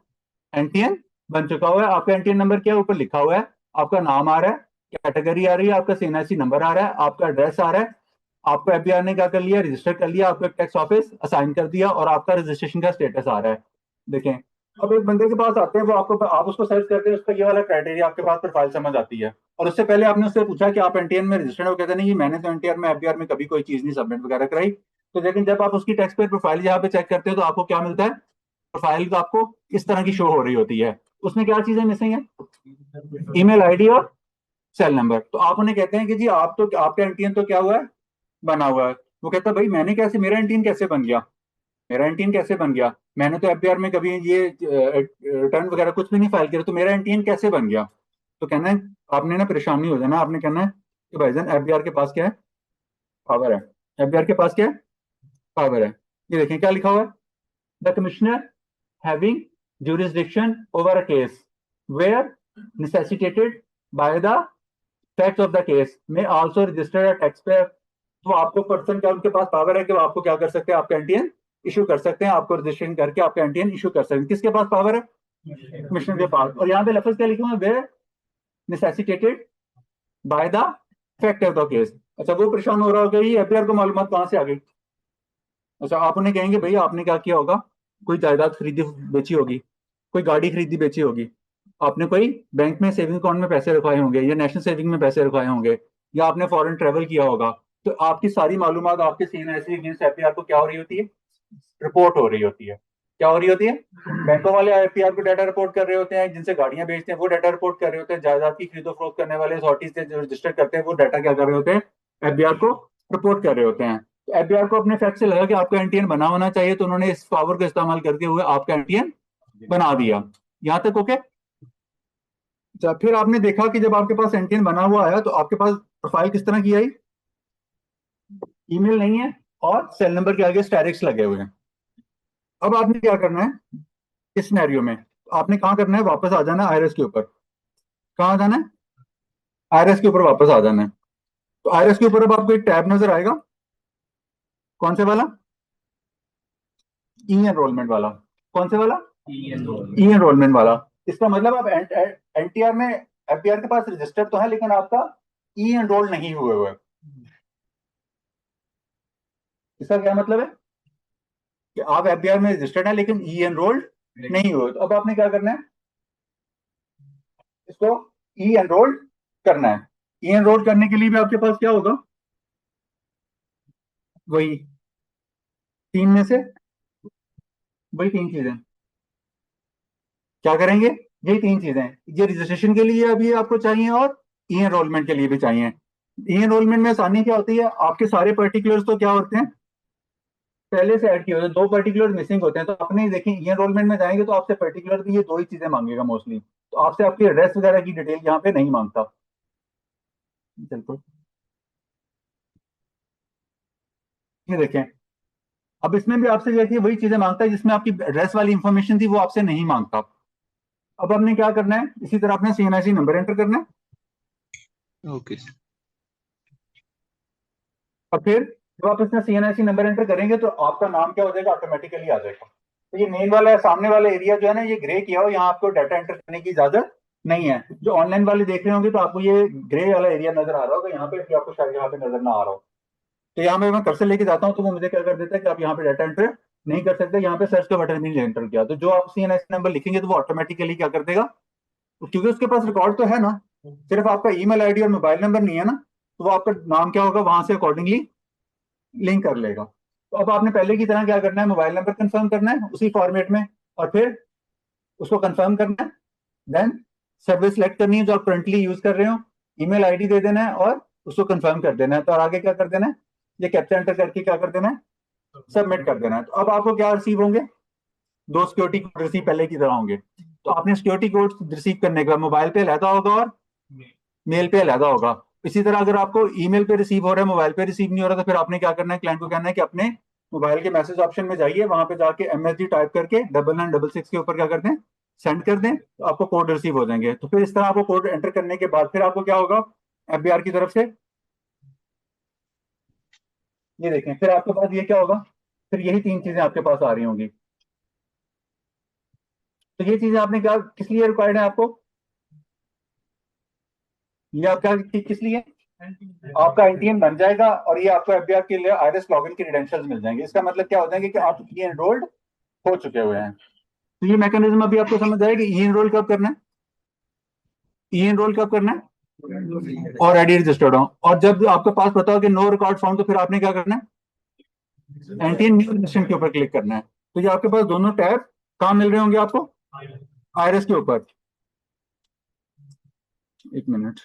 एनटीएन बन चुका हुआ है। आपका एनटीएन नंबर क्या ऊपर लिखा हुआ है, आपका नाम आ रहा है, कैटेगरी आ रही है, आपका सीएनआईसी नंबर आ रहा है, आपका एड्रेस आ रहा है। आपको एफबीआर ने क्या कर लिया, रजिस्टर कर लिया, आपको एक टैक्स ऑफिस असाइन कर दिया और आपका रजिस्ट्रेशन का स्टेटस आ रहा है। देखें, अब एक बंदे के पास आते हैं, वो आपको, आप उसको सर्च करते हैं, उसका ये वाला क्राइटेरिया आपके पास प्रोफाइल समझ आती है। और उससे पहले आपने उससे पूछा कि आप एनटीएन में रजिस्टर्ड हो, कहते नहीं जी मैंने तो एनटीआर में एफबीआर में कभी कोई चीज नहीं सबमिट वगैरह कराई। तो लेकिन जब आप उसकी टैक्स पेयर प्रोफाइल यहाँ पे चेक करते हो तो आपको क्या मिलता है, प्रोफाइल तो आपको इस तरह की शो हो रही होती है। उसमें क्या चीजें मिसिंग है, ईमेल आईडी और सेल नंबर। तो आप उन्हें कहते हैं कि जी आप तो, आपका एनटीएन तो क्या हुआ है, बना हुआ है। वो कहता है भाई मैंने कैसे, मेरा एनटीएन कैसे बन गया, मेरा एनटीएन कैसे बन गया, मैंने तो एफबीआर में कभी ये रिटर्न वगैरह कुछ भी नहीं फाइल किया, तो मेरा एनटीएन कैसे बन गया। तो कहना है, आपने ना परेशान नहीं हो जाना, आपने कहना है कि भाईजान एफबीआर के पास क्या है, पावर है। एफबीआर के पास क्या है, पावर है। ये देखें क्या लिखा हुआ है, the commissioner having jurisdiction over a case where necessitated by the facts of the case may also register a taxpayer। तो आपको पर्सन क्या, उनके पास पावर है कि वो आपको क्या कर सकते हैं, आपका एनटीएन इशू कर सकते हैं, आपको रजिस्ट्रेशन करके आपका एनटीएन इशू कर सकते हैं। किसके पास पावर है, कमिश्नर के पास। और यहाँ पे लफ्ज क्या लिखे हुए, were necessitated by the fact of the case. अच्छा, वो परेशान हो रहा होगा ये एफआईआर को मालूमात कहां से आ गई। अच्छा, आप उन्हें कहेंगे भैया आपने क्या किया होगा, कोई जायदाद खरीदी बेची होगी, कोई गाड़ी खरीदी बेची होगी, आपने कोई बैंक में सेविंग अकाउंट में पैसे रखवाए होंगे या नेशनल सेविंग में पैसे रखवाए होंगे, या आपने फॉरेन ट्रेवल किया होगा। तो आपकी सारी मालूमात आपके सीएनआईसी अगेंस्ट एफआईआर को क्या हो रही होती है, रिपोर्ट हो रही होती है। क्या हो रही होती है, बैंकों वाले एफआईआर को डाटा रिपोर्ट कर रहे होते हैं, जिनसे गाड़ियां बेचते हैं वो डाटा रिपोर्ट कर रहे होते हैं, जायदाद की खरीदो फरोख्त करने वाले अथॉरिटीज से जो रजिस्टर करते हैं वो डाटा क्या कर रहे होते हैं, एफआईआर को रिपोर्ट कर रहे होते हैं। तो एफआईआर को अपने फैक्ट से लगा कि आपका एनटीएन बना होना चाहिए, तो उन्होंने इस पावर को इस्तेमाल करके हुए आपका एनटीएन बना दिया। यहां तक ओके। अच्छा, फिर आपने देखा कि जब आपके पास एनटीएन बना हुआ आया तो आपके पास प्रोफाइल किस तरह की आई, ईमेल नहीं है और सेल नंबर के आगे स्टेरिक्स लगे हुए हैं। अब आपने क्या करना है इस सिनेरियो में, आपने कहां करना है, वापस आ जाना है आईआरएस के ऊपर। कहां जाना है, आईआरएस के ऊपर वापस आ जाना है। तो आईआरएस के ऊपर अब आपको एक टैब नजर आएगा, कौन से वाला, ई एनरोलमेंट वाला। कौन से वाला, ई एनरोलमेंट वाला। इसका मतलब आप एनटीआर में एफबीआर के पास रजिस्टर तो है लेकिन आपका ई एनरोल नहीं हुए हुए। इसका क्या मतलब है कि आप एफबीआर में रजिस्टर्ड है लेकिन ई एनरोल्ड नहीं हुए। तो अब आपने क्या करना है, इसको ई एनरोल्ड करना है। ई एनरोल करने के लिए भी आपके पास क्या होगा, वही तीन में से वही तीन चीजें। क्या करेंगे, यही तीन चीजें, ये रजिस्ट्रेशन के लिए अभी आपको चाहिए और ई एनरोलमेंट के लिए भी चाहिए। ई एनरोलमेंट में आसानी क्या होती है, आपके सारे पर्टिकुलर्स तो क्या होते हैं, पहले से ऐड किए होते हैं, दो पर्टिकुलर मिसिंग होते हैं। तो अपने देखिए ई एनरोलमेंट में जाएंगे तो आपसे पर्टिकुलर भी ये दो ही चीजें मांगेगा मोस्टली। तो आपसे आपकी एड्रेस वगैरह की डिटेल यहाँ पे नहीं मांगता। बिल्कुल, ये देखें, अब इसमें भी आपसे देखिए वही चीजें मांगता है जिसमें आपकी एड्रेस वाली इंफॉर्मेशन थी वो आपसे नहीं मांगता। अब आपने क्या करना है, इसी तरह आपने CNIC नंबर एंटर करना है ओके और फिर जब आप इसमें CNIC नंबर एंटर करेंगे तो आपका नाम क्या हो जाएगा, ऑटोमेटिकली आ जाएगा। तो ये मेन वाला सामने वाला एरिया जो है ना, ये ग्रे किया हो, यहाँ आपको डाटा एंटर करने की इजाजत नहीं है। जो ऑनलाइन वाले देख रहे होंगे तो आपको ये ग्रे वाला एरिया नजर आ रहा होगा, यहाँ पे आपको शायद यहाँ पे नजर ना आ रहा हो। तो यहाँ पे मैं कर्सर लेके जाता हूँ तो वो मुझे क्या कर देता है कि आप यहाँ पे डाटा एंटर नहीं कर सकते, यहाँ पे सर्च का बटन नहीं एंटर किया तो जो आप CNIC नंबर लिखेंगे तो वो ऑटोमेटिकली क्या कर देगा, क्योंकि उसके पास रिकॉर्ड तो है ना, सिर्फ आपका ईमेल आईडी और मोबाइल नंबर नहीं है ना, तो वो आपका नाम क्या होगा वहां से अकॉर्डिंगली लिंक कर लेगा। तो अब आपने पहले की तरह क्या करना है, मोबाइल नंबर कंफर्म करना है उसी फॉर्मेट में और फिर उसको कंफर्म करना है। देन सर्विस सेलेक्ट करनी है जो आप करंटली यूज कर रहे हो, ईमेल आईडी दे देना है और उसको कंफर्म कर देना है। तो और आगे क्या कर देना है, ये कैप्चा एंटर करके क्या कर देना है, सबमिट कर देना है। तो अब आपको क्या रिसीव होंगे, 2 सिक्योरिटी कोड रिसीव पहले की तरह होंगे। तो आपने सिक्योरिटी कोड रिसीव करने का मोबाइल पे अलहदा होगा और मेल पे अलहदा होगा। इसी तरह अगर आपको ईमेल पे रिसीव हो रहा है, मोबाइल पे रिसीव नहीं हो रहा, तो फिर आपने क्या करना है, क्लाइंट को कहना है कि अपने मोबाइल के मैसेज ऑप्शन में जाइए, वहां पे जाके MSG टाइप करके 9966 के ऊपर क्या कर दें, सेंड कर दें, तो आपको कोड रिसीव हो जाएंगे। तो फिर इस तरह आपको कोड एंटर करने के बाद फिर आपको क्या होगा, FBR की तरफ से ये देखें, फिर आपके पास ये क्या होगा, फिर यही 3 चीजें आपके पास आ रही होंगी। तो ये चीजें आपने क्या किस लिए रिक्वायर्ड है आपको, ये आपका किस लिए, आपका NTN बन जाएगा और ये आपको FBR के लिए IRIS लॉगिन की क्रेडेंशियल्स मिल जाएंगे। इसका मतलब क्या हो जाएंगे कि आप ई एनरोल्ड हो चुके हुए हैं। तो ये मैकेनिज्म अभी आपको समझ आएगा, ई एनरोल कब करना है, ई एनरोल कब करना है और आईडी रजिस्टर्ड हो। और जब आपके पास पता हो कि नो रिकॉर्ड फाउंड, तो फिर आपने क्या करना है, NTN न्यू रजिस्ट्रेशन के ऊपर क्लिक करना है। तो ये आपके पास दोनों टैब कहाँ मिल रहे होंगे आपको, IRIS के ऊपर। एक मिनट,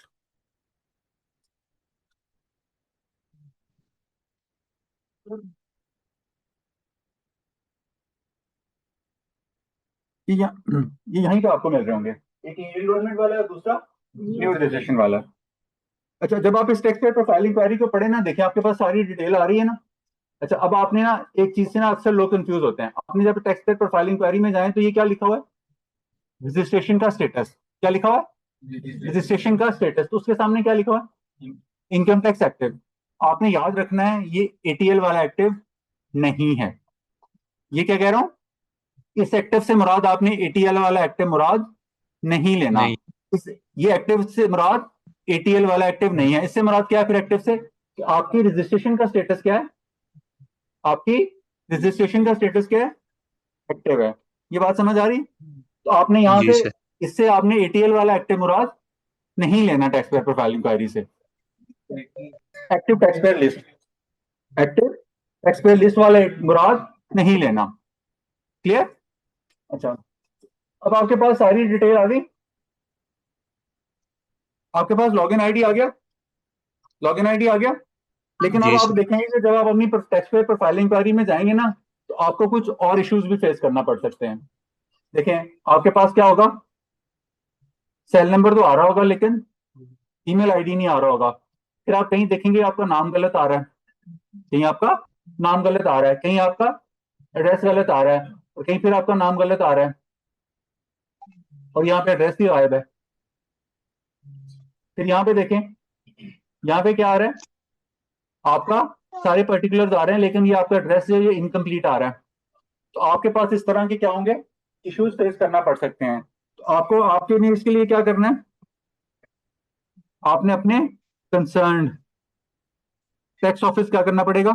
ये यहीं पे आपको मिल रहे होंगे, एक एनरोलमेंट वाला है और दूसरा न्यू रजिस्ट्रेशन वाला। अच्छा, जब आप इस टेक्स्ट पे प्रोफाइल इंक्वायरी को पढ़े ना, देखिए आपके पास सारी डिटेल आ रही है ना। अच्छा, अब आपने ना एक चीज से ना अक्सर लोग कंफ्यूज होते हैं, आपने जब टेक्स्ट पे प्रोफाइल इंक्वायरी में जाए तो ये क्या लिखा हुआ है, रजिस्ट्रेशन का स्टेटस, क्या लिखा हुआ है, रजिस्ट्रेशन का स्टेटस। तो उसके सामने क्या लिखा हुआ है, इनकम टैक्स एक्टिव। आपने याद रखना है ये ATL वाला एक्टिव नहीं है। ये क्या कह रहा हूं, इस एक्टिव से मुराद आपने ATL वाला एक्टिव मुराद नहीं लेना। नहीं ये एक्टिव से मुराद ATL वाला एक्टिव नहीं है। इससे मुराद क्या है फिर एक्टिव से, कि आपकी रजिस्ट्रेशन का स्टेटस क्या है, आपकी रजिस्ट्रेशन का स्टेटस क्या है, एक्टिव है। ये बात समझ आ रही, तो आपने यहां जी से सर इससे आपने ATL वाला एक्टिव मुराद नहीं लेना टैक्स पेयर प्रोफाइल इंक्वायरी से। Active tax payer list, active tax payer list वाला मुराद नहीं लेना। क्लियर। अच्छा, अब आपके पास सारी डिटेल आ गई, आपके पास लॉगिन आईडी आ गया, लॉगिन आईडी आ गया। लेकिन अब जी आप सर देखेंगे कि जब आप अपनी टैक्स पेयर प्रोफाइल इंक्वायरी में जाएंगे ना, तो आपको कुछ और इश्यूज भी फेस करना पड़ सकते हैं। देखें, आपके पास क्या होगा, सेल नंबर तो आ रहा होगा लेकिन ईमेल आईडी नहीं आ रहा होगा। फिर आप कहीं देखेंगे आपका नाम गलत आ रहा है, कहीं आपका नाम गलत आ रहा है, कहीं आपका एड्रेस गलत आ रहा है, और कहीं फिर आपका नाम गलत आ रहा है और यहाँ पे एड्रेस भी गायब है। फिर यहाँ पे देखें, यहाँ पे क्या आ रहा है, आपका सारे पर्टिकुलर्स आ रहे हैं लेकिन ये आपका एड्रेस जो है ये इनकम्प्लीट आ रहा है। तो आपके पास इस तरह के क्या होंगे, इश्यूज फेस करना पड़ सकते हैं। तो आपको आपके लिए इसके लिए क्या करना है, आपने अपने कंसर्न टैक्स ऑफिस क्या करना पड़ेगा,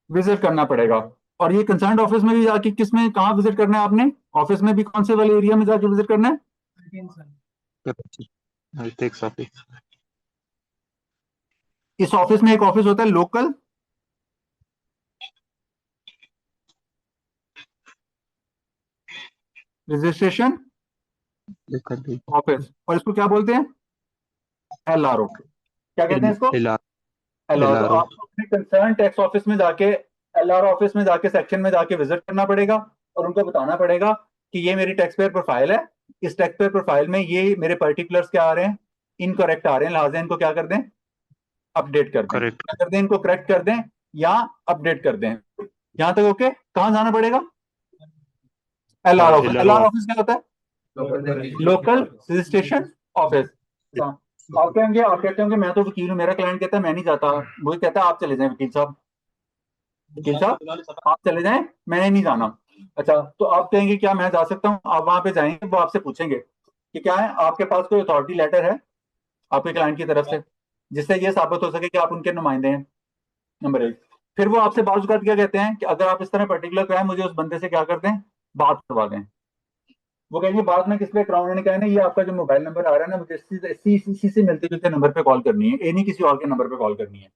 विजिट करना पड़ेगा। और ये कंसर्न ऑफिस में भी जाके किस में कहाँ विजिट करना है आपने, ऑफिस में भी कौन से वाले एरिया में जाके विजिट करना है, टैक्स ऑफिस इस ऑफिस में एक ऑफिस होता है लोकल रजिस्ट्रेशन ऑफिस, और इसको क्या बोलते हैं, LRO। क्या कहते हैं इसको, LRO। तो LRO आपको अपने कंसर्न टैक्स ऑफिस में जाके, LRO ऑफिस में जाके सेक्शन में जाके विजिट करना पड़ेगा और उनको बताना पड़ेगा कि ये मेरी टैक्स पेयर प्रोफाइल है, इस टैक्स पेयर प्रोफाइल में ये मेरे पर्टिकुलर्स क्या आ रहे हैं, इनकरेक्ट आ रहे हैं, लिहाजा इनको क्या कर दें, अपडेट कर दें। करेक्ट। क्या कर दें, इनको करेक्ट कर दें या अपडेट कर दें। यहां तक ओके। कहां जाना पड़ेगा, LR office. LRO LR office क्या होता है, लोकल रजिस्ट्रेशन ऑफिस। आप कहेंगे, आप कहते होंगे मैं तो वकील हूँ, मेरा क्लाइंट कहता है मैं नहीं जाता, वो कहता है आप चले जाएं वकील साहब, वकील साहब आप चले जाएं, मैंने नहीं जाना। अच्छा, तो आप कहेंगे क्या मैं जा सकता हूँ, आप वहां पे जाएंगे, वो आपसे पूछेंगे कि क्या है, आपके पास कोई अथॉरिटी लेटर है आपके क्लाइंट की तरफ से जिससे ये साबित हो सके कि आप उनके नुमाइंदे हैं, नंबर एक। फिर वो आपसे बात कर क्या कहते हैं कि अगर आप इस तरह पर्टिकुलर कराएं, मुझे उस बंदे से क्या कर दें, बात करवा दें। वो कहेंगे बात में किस पे कराऊं, उन्होंने कहा ना ये आपका जो मोबाइल नंबर आ रहा है ना, मुझे इसी से मिलते जुलते नंबर पे कॉल करनी है, ये नहीं किसी और के नंबर पे कॉल करनी है।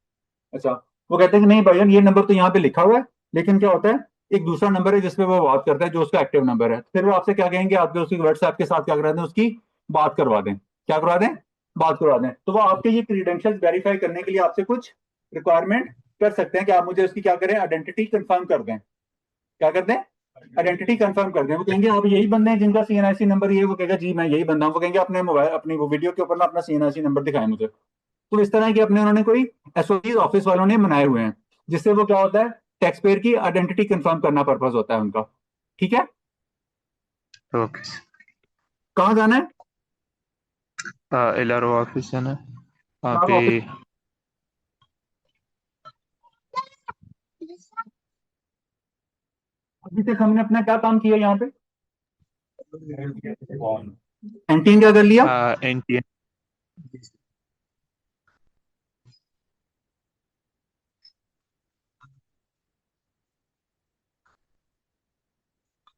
अच्छा, वो कहते हैं कि नहीं भाईजान ये नंबर तो यहाँ पे लिखा हुआ है, लेकिन क्या होता है एक दूसरा नंबर है जिसपे वो बात करता है जो उसका एक्टिव नंबर है। फिर वो आपसे क्या कहेंगे, आपके उसकी व्हाट्सएप के साथ क्या करा दें, उसकी बात करवा दें। क्या करवा दें, बात करवा दें। तो वो आपके ये क्रीडेंशियल्स वेरीफाई करने के लिए आपसे कुछ रिक्वायरमेंट कर सकते हैं कि आप मुझे उसकी क्या करें, आइडेंटिटी कंफर्म कर दें। क्या कर दें, आइडेंटिटी कंफर्म कर दें। वो कहेंगे आप यही बंदे हैं जिनका सीएनआईसी नंबर ये, वो कहेगा जी मैं यही बंदा हूं। वो कहेंगे अपने मोबाइल अपनी वो वीडियो के ऊपर ना अपना सीएनआईसी नंबर दिखाएं मुझे। तो इस तरह के अपने उन्होंने कोई एसओपीज ऑफिस वालों ने बनाए हुए हैं जिससे वो क्या होता है, टैक्स पेयर की आइडेंटिटी कंफर्म करना पर्पस होता है उनका। ठीक है, ओके। कहाँ जाना है, LRO ऑफिस है ना वहाँ आप पे। ऑफिस। अभी तक हमने अपना क्या काम किया यहाँ पे, एंटीन क्या कर लिया, NTN।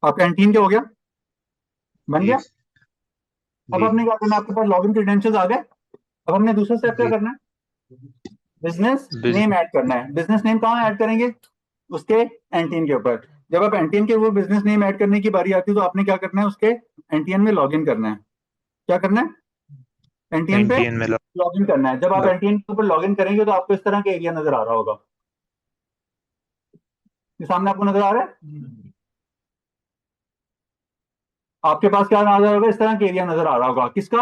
आपका एंटीन क्या हो गया, बन जी गया। अब जी आपने क्या करना है, आपके पास लॉगिन क्रेडेंशियल्स आ गए। अब हमने दूसरा स्टेप क्या जी। करना है, बिजनेस नेम बिजनेस। ऐड करना है। बिजनेस नेम कहाँ ऐड करेंगे, उसके एंटीन के ऊपर। जब आप एंटीन के वो बिजनेस नेम ऐड करने की बारी आती है तो आपने क्या करना है, उसके एंटीएन में लॉगिन करना है। क्या करना है, एनटीएन पे NTN में लॉगिन करना है। जब आप लॉग। एनटीएन के ऊपर लॉगिन करेंगे तो आपको इस तरह का एरिया नजर आ रहा होगा, ये सामने आपको नजर आ रहा है, आपके पास क्या नजर होगा, इस तरह का एरिया नजर आ रहा होगा। किसका,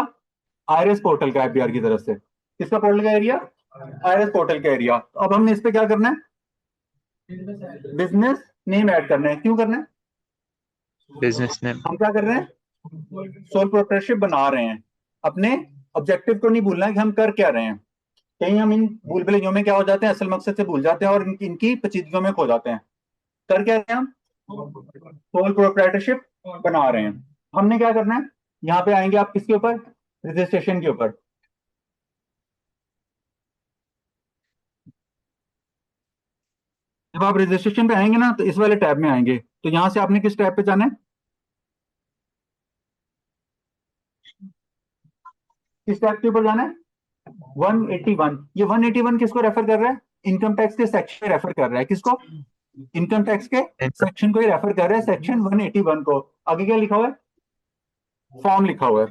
आईआरएस पोर्टल का, एफबीआर की तरफ से। किसका पोर्टल का एरिया, आईआरएस पोर्टल का एरिया। तो अब हमने इस पे क्या करना है, बिजनेस नेम ऐड करना है। क्यों करना है, बिजनेस नेम। हम क्या कर रहे हैं, सोल प्रोप्राइटरशिप बना रहे हैं। अपने ऑब्जेक्टिव को नहीं भूलना है कि हम कर क्या रहे हैं। कहीं हम इन भूल भुलैयों में क्या हो जाते हैं, असल मकसद से भूल जाते हैं और इनकी पेचीदगियों में खो जाते हैं। कर क्या रहे हैं हम, सोल प्रोप्राइटरशिप बना रहे हैं। हमने क्या करना है, यहाँ पे आएंगे आप किसके ऊपर, रजिस्ट्रेशन के ऊपर। जब आप रजिस्ट्रेशन पे आएंगे ना तो इस वाले टैब में आएंगे, तो यहां से आपने किस टैब पे जाना है, किस टैब के ऊपर जाना है, 181। ये 181 किसको रेफर कर रहा है, इनकम टैक्स के सेक्शन में रेफर कर रहा है। किसको, इनकम टैक्स के सेक्शन को ही रेफर कर रहा है, सेक्शन 181 को। आगे क्या लिखा हुआ है, फॉर्म लिखा हुआ है।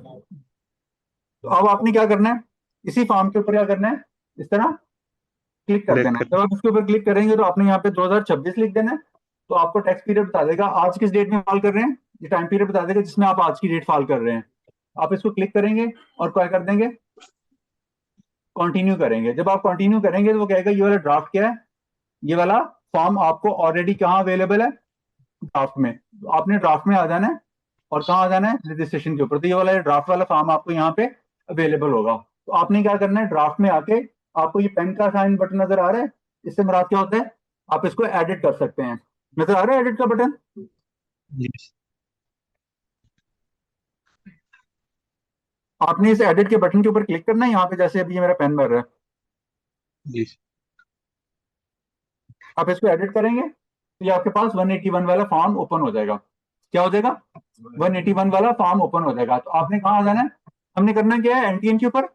तो अब आपने क्या करना है, इसी फॉर्म के ऊपर क्या करना है, इस तरह क्लिक कर देना है। जब आप इसके ऊपर क्लिक करेंगे तो आपने यहाँ पे 2026 लिख देना है। तो आपको टैक्स पीरियड बता देगा आज किस डेट में फाइल कर रहे हैं, ये टाइम पीरियड बता देगा जिसमें आप आज की डेट फाइल कर रहे हैं। आप इसको क्लिक करेंगे और क्या कर देंगे, कंटिन्यू करेंगे। जब आप कंटिन्यू करेंगे तो वो कहेगा ये वाला ड्राफ्ट क्या है, ये वाला फॉर्म आपको ऑलरेडी कहाँ अवेलेबल है, ड्राफ्ट में। तो आपने ड्राफ्ट में आ जाना है और कहाँ आ जाना है, रजिस्ट्रेशन के ऊपर। तो ये वाला ड्राफ्ट वाला फॉर्म आपको यहाँ पे अवेलेबल होगा। तो आपने क्या करना है, ड्राफ्ट में आके आपको ये पेन का साइन बटन नजर आ रहा है, इससे मुराद क्या होता है, आप इसको एडिट कर सकते हैं। नजर आ रहा है एडिट का बटन, जी आपने इस एडिट के बटन के ऊपर क्लिक करना है यहाँ पे, जैसे अभी ये मेरा पेन भर रहा है। जी। आप इसको एडिट करेंगे तो ये आपके पास 181 वाला फॉर्म ओपन हो जाएगा। क्या हो जाएगा, 181 वाला फॉर्म ओपन हो जाएगा। तो आपने कहाँ आ जाना है, हमने करना क्या है, एनटीएन के ऊपर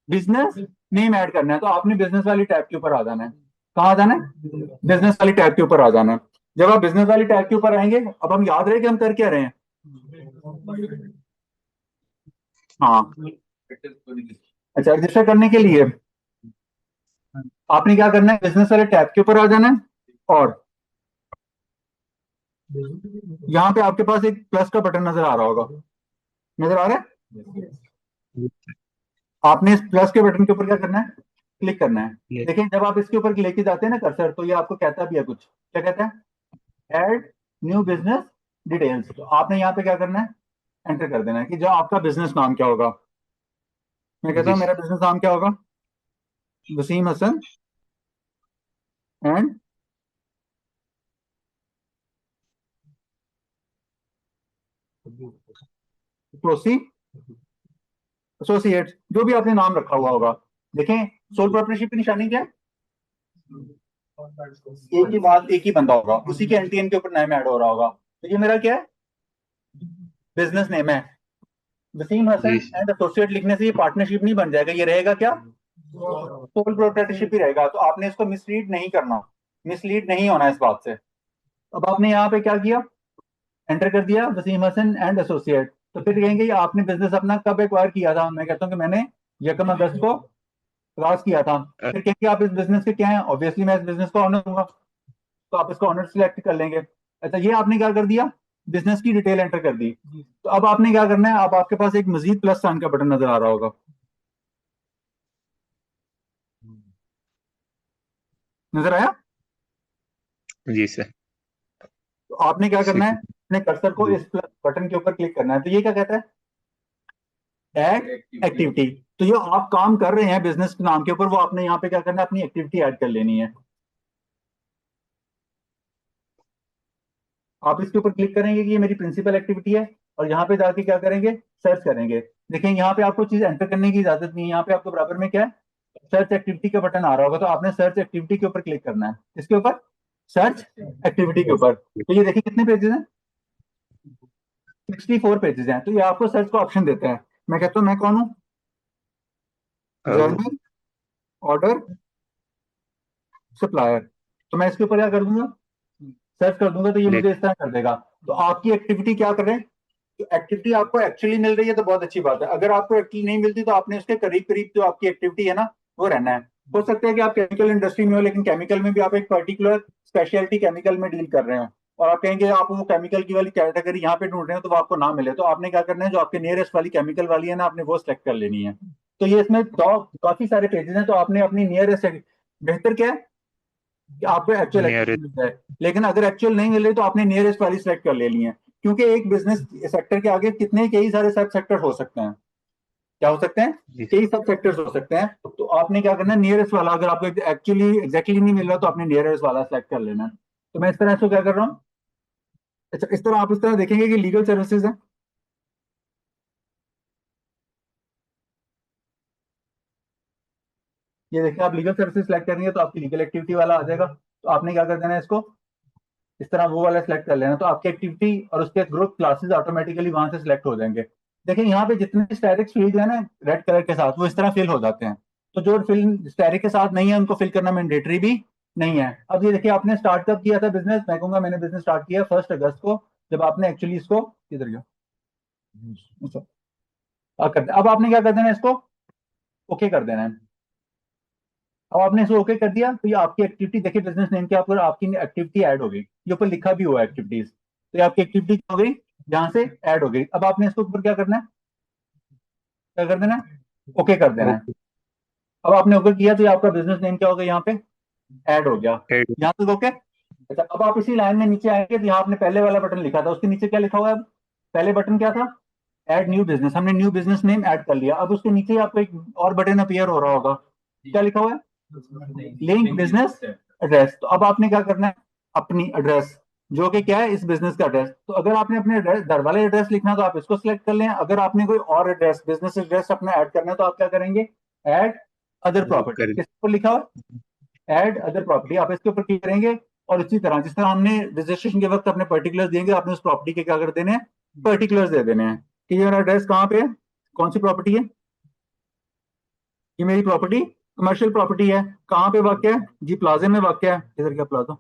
बिजनेस नेम ऐड करना है। तो आपने बिजनेस वाली टैब के ऊपर आ जाना है। कहाँ आ जाना है, बिजनेस वाली टैब के ऊपर आ जाना है। जब आप बिजनेस वाली टैब के ऊपर आएंगे, अब हम याद रहे कि हम कर क्या रहे हैं, हाँ। अच्छा, रजिस्टर करने के लिए आपने क्या करना है, बिजनेस वाले टैब के ऊपर आ जाना है और यहाँ पे आपके पास एक प्लस का बटन नजर आ रहा होगा, नजर आ रहा है? आपने इस प्लस के बटन के ऊपर क्या करना है, क्लिक करना है। Yes. देखिए जब आप इसके ऊपर लेके जाते हैं ना कर्सर, तो ये आपको कहता भी है कुछ, क्या कहता है, ऐड न्यू बिजनेस डिटेल्स। तो आपने यहाँ पे क्या करना है, एंटर कर देना है कि जो आपका बिजनेस नाम क्या होगा। मैं कहता हूँ जी मेरा बिजनेस नाम क्या होगा, वसीम हसन एंड एसोसिएट्स, जो भी आपने नाम रखा हुआ होगा। देखें सोल प्रोप्राइटरशिप की निशानी क्या है, एक ही बात, एक ही बंदा होगा, उसी के एनटीएन के ऊपर नाम ऐड हो रहा होगा। तो ये मेरा क्या है, बिजनेस नेम है। वसीम हसन जी एंड एसोसिएट लिखने से ये पार्टनरशिप नहीं बन जाएगा, ये रहेगा क्या, सोल प्रोप्राइटरशिप ही रहेगा। तो आपने इसको मिसलीड नहीं करना, मिसलीड नहीं होना इस बात से। अब आपने यहाँ पे क्या किया, एंटर कर दिया वसीम हसन एंड एसोसिएट। तो फिर कहेंगे ये आपने बिजनेस अपना कब एक्वायर किया था, मैं कहता हूँ कि मैंने 1 अगस्त को क्लास किया था। फिर कहेंगे आप इस बिजनेस के क्या है, ऑब्वियसली मैं इस बिजनेस को ऑनर दूंगा, तो आप इसको ऑनर सिलेक्ट कर लेंगे। अच्छा ये आपने क्या कर दिया, बिजनेस की डिटेल एंटर कर दी। तो अब आपने क्या करना है, अब आपके पास एक मजीद प्लस साइन का बटन नजर आ रहा होगा, नजर आया? जी सर। तो आपने क्या करना है, अपने कर्सर को जी इस प्लस बटन के ऊपर क्लिक करना है। तो ये क्या कहता है, ऐड एक्टिविटी। तो जो आप काम कर रहे हैं बिजनेस के नाम के ऊपर, वो आपने यहाँ पे क्या करना है, अपनी एक्टिविटी ऐड कर लेनी है। आप इसके ऊपर क्लिक करेंगे कि ये मेरी प्रिंसिपल एक्टिविटी है, और यहाँ पे जाके क्या करेंगे, सर्च करेंगे। देखें यहाँ पे आपको चीज एंटर करने की इजाजत नहीं है, यहाँ पे आपको बराबर में क्या है, सर्च एक्टिविटी का बटन आ रहा होगा। तो आपने सर्च एक्टिविटी के ऊपर क्लिक करना है, इसके ऊपर, सर्च एक्टिविटी के ऊपर। तो ये देखिए कितने पेजेस हैं, 64 पेजेस हैं। तो ये आपको सर्च का ऑप्शन देता है। मैं कहता हूँ मैं कौन हूँ, जर्नी ऑर्डर सप्लायर। तो मैं इसके ऊपर क्या कर दूंगा, सर्च कर दूंगा, तो ये मुझे इस तरह कर देगा। तो आपकी एक्टिविटी क्या कर रहे हैं, तो एक्टिविटी आपको एक्चुअली मिल रही है तो बहुत अच्छी बात है। अगर आपको एक्चुअली नहीं मिलती तो आपने उसके करीब करीब जो आपकी एक्टिविटी है ना, वो रहना है। हो सकता है कि आप केमिकल इंडस्ट्री में हो, लेकिन केमिकल में भी आप एक पर्टिकुलर स्पेशलिटी केमिकल में डील कर रहे हो, और आप कहेंगे आप वो केमिकल की वाली कैटेगरी यहाँ पे ढूंढ रहे हो तो वो आपको ना मिले, तो आपने क्या करना है, जो आपके नियरेस्ट वाली केमिकल वाली है ना, आपने वो सिलेक्ट कर लेनी है। तो ये इसमें तो काफी सारे पेजेस हैं, तो आपने अपनी नियरेस्ट, बेहतर क्या है कि आपको एक्चुअल एक्टिविटी नियरेस्ट। मिल जाए। लेकिन अगर एक्चुअल नहीं मिल रही तो आपने नियरेस्ट वाली सिलेक्ट कर लेनी है, क्योंकि एक बिजनेस सेक्टर के आगे कितने कई सारे सब सेक्टर हो सकते हैं, क्या हो सकते हैं, जी कई सब सेक्टर्स हो सकते हैं। तो आपने क्या करना है, नियरेस्ट वाला, अगर आपको एक्चुअली एग्जैक्टली नहीं मिल रहा तो आपने नियरेस्ट वाला सेलेक्ट कर लेना है। तो मैं इस तरह से क्या कर रहा हूँ, अच्छा इस तरह आप इस तरह देखेंगे कि लीगल सर्विसेज है, ये देखिए आप लीगल सर्विसेज सेलेक्ट करेंगे तो आपकी लीगल एक्टिविटी वाला आ जाएगा। तो आपने क्या कर देना है, इसको इस तरह वो वाला सिलेक्ट कर लेना, तो आपकी एक्टिविटी और उसके ग्रुप क्लासेस ऑटोमेटिकली वहां से सिलेक्ट हो जाएंगे। देखिए यहाँ पे जितने स्टैटिक फील्ड है ना रेड कलर के साथ, वो इस तरह फिल हो जाते हैं। तो जो फिल स्टैटिक के साथ नहीं है उनको फिल करना मैंडेटरी भी नहीं है। अब ये देखिए आपने स्टार्ट कब किया था बिजनेस, मैं कहूंगा मैंने बिजनेस स्टार्ट किया 1 अगस्त को, जब आपने एक्चुअली इसको किधर गया, अच्छा, अब आपने क्या कर देना है, इसको ओके कर देना है। अब आपने इसको ओके कर दिया, तो ये आपकी एक्टिविटी देखिए, बिजनेस नेम के ऊपर आपकी एक्टिविटी ऐड हो गई, ये ऊपर लिखा भी हुआ है एक्टिविटीज। तो ये आपकी एक्टिविटी क्या हो गई, यहाँ से ऐड हो गई। अब आपने इसको ऊपर क्या करना है, क्या कर देना है, ओके कर देना है। ओके। अब आपने ओके किया तो ये आपका बिजनेस नेम क्या हो गया, यहाँ पे ऐड हो गया, यहाँ तक ओके। अच्छा अब आप इसी लाइन में नीचे आएंगे तो यहाँ आपने पहले वाला बटन लिखा था, उसके नीचे क्या लिखा हुआ है, पहले बटन क्या था, ऐड न्यू बिजनेस। हमने न्यू बिजनेस नेम ऐड कर लिया। अब उसके नीचे आपको एक और बटन अपीयर हो रहा होगा, क्या लिखा हुआ है, लिंक बिजनेस एड्रेस। तो अब आपने क्या करना है, अपनी एड्रेस जो कि क्या है, इस बिजनेस का एड्रेस। तो अगर आपने अपने एड्रेस घर वाले एड्रेस लिखना तो आप इसको सिलेक्ट कर लें। अगर आपने कोई और एड्रेस बिजनेस एड्रेस अपना ऐड करना है तो आप क्या करेंगे, ऐड अदर प्रॉपर्टी, कर किस पर लिखा हुआ, ऐड अदर प्रॉपर्टी, आप इसके ऊपर क्लिक करेंगे। और इसी तरह जिस तरह हमने रजिस्ट्रेशन के वक्त अपने पर्टिकुलर्स देंगे, आपने उस प्रॉपर्टी के क्या कर देने हैं, पर्टिकुलर्स दे देने हैं कि ये मेरा एड्रेस कहाँ पे है, कौन सी प्रॉपर्टी है, ये मेरी प्रॉपर्टी कमर्शियल प्रॉपर्टी है, कहाँ पे वाक़ है, जी प्लाजे में वाक़ है, इधर क्या प्लाजा,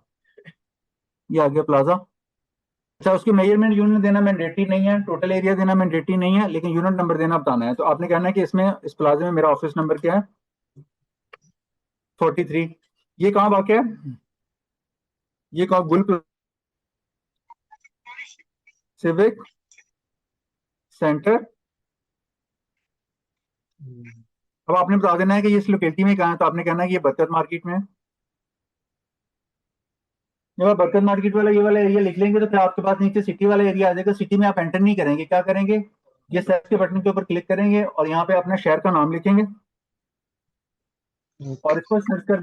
ये आ गया प्लाजा। अच्छा उसकी मेजरमेंट यूनिट देना मैंडेटरी नहीं है, टोटल एरिया देना मैंडेटरी नहीं है, लेकिन यूनिट नंबर देना बताना है। तो आपने कहना है कि इसमें इस प्लाजे में मेरा ऑफिस नंबर क्या है, 43। ये कहाँ वाक़ है, ये कहाँ गुल सिविक सेंटर। अब आपने बता देना है कि ये इस लोकेलिटी में कहाँ है, तो आपने कहना है कि ये बरकत मार्केट में है। जब आप बरकत मार्केट वाला एरिया लिख लेंगे तो फिर आपके पास नीचे सिटी वाला एरिया आ जाएगा। सिटी में आप एंटर नहीं करेंगे, क्या करेंगे, ये सर्च के बटन के ऊपर क्लिक करेंगे और यहाँ पे अपना शहर का नाम लिखेंगे और इसको सर्च कर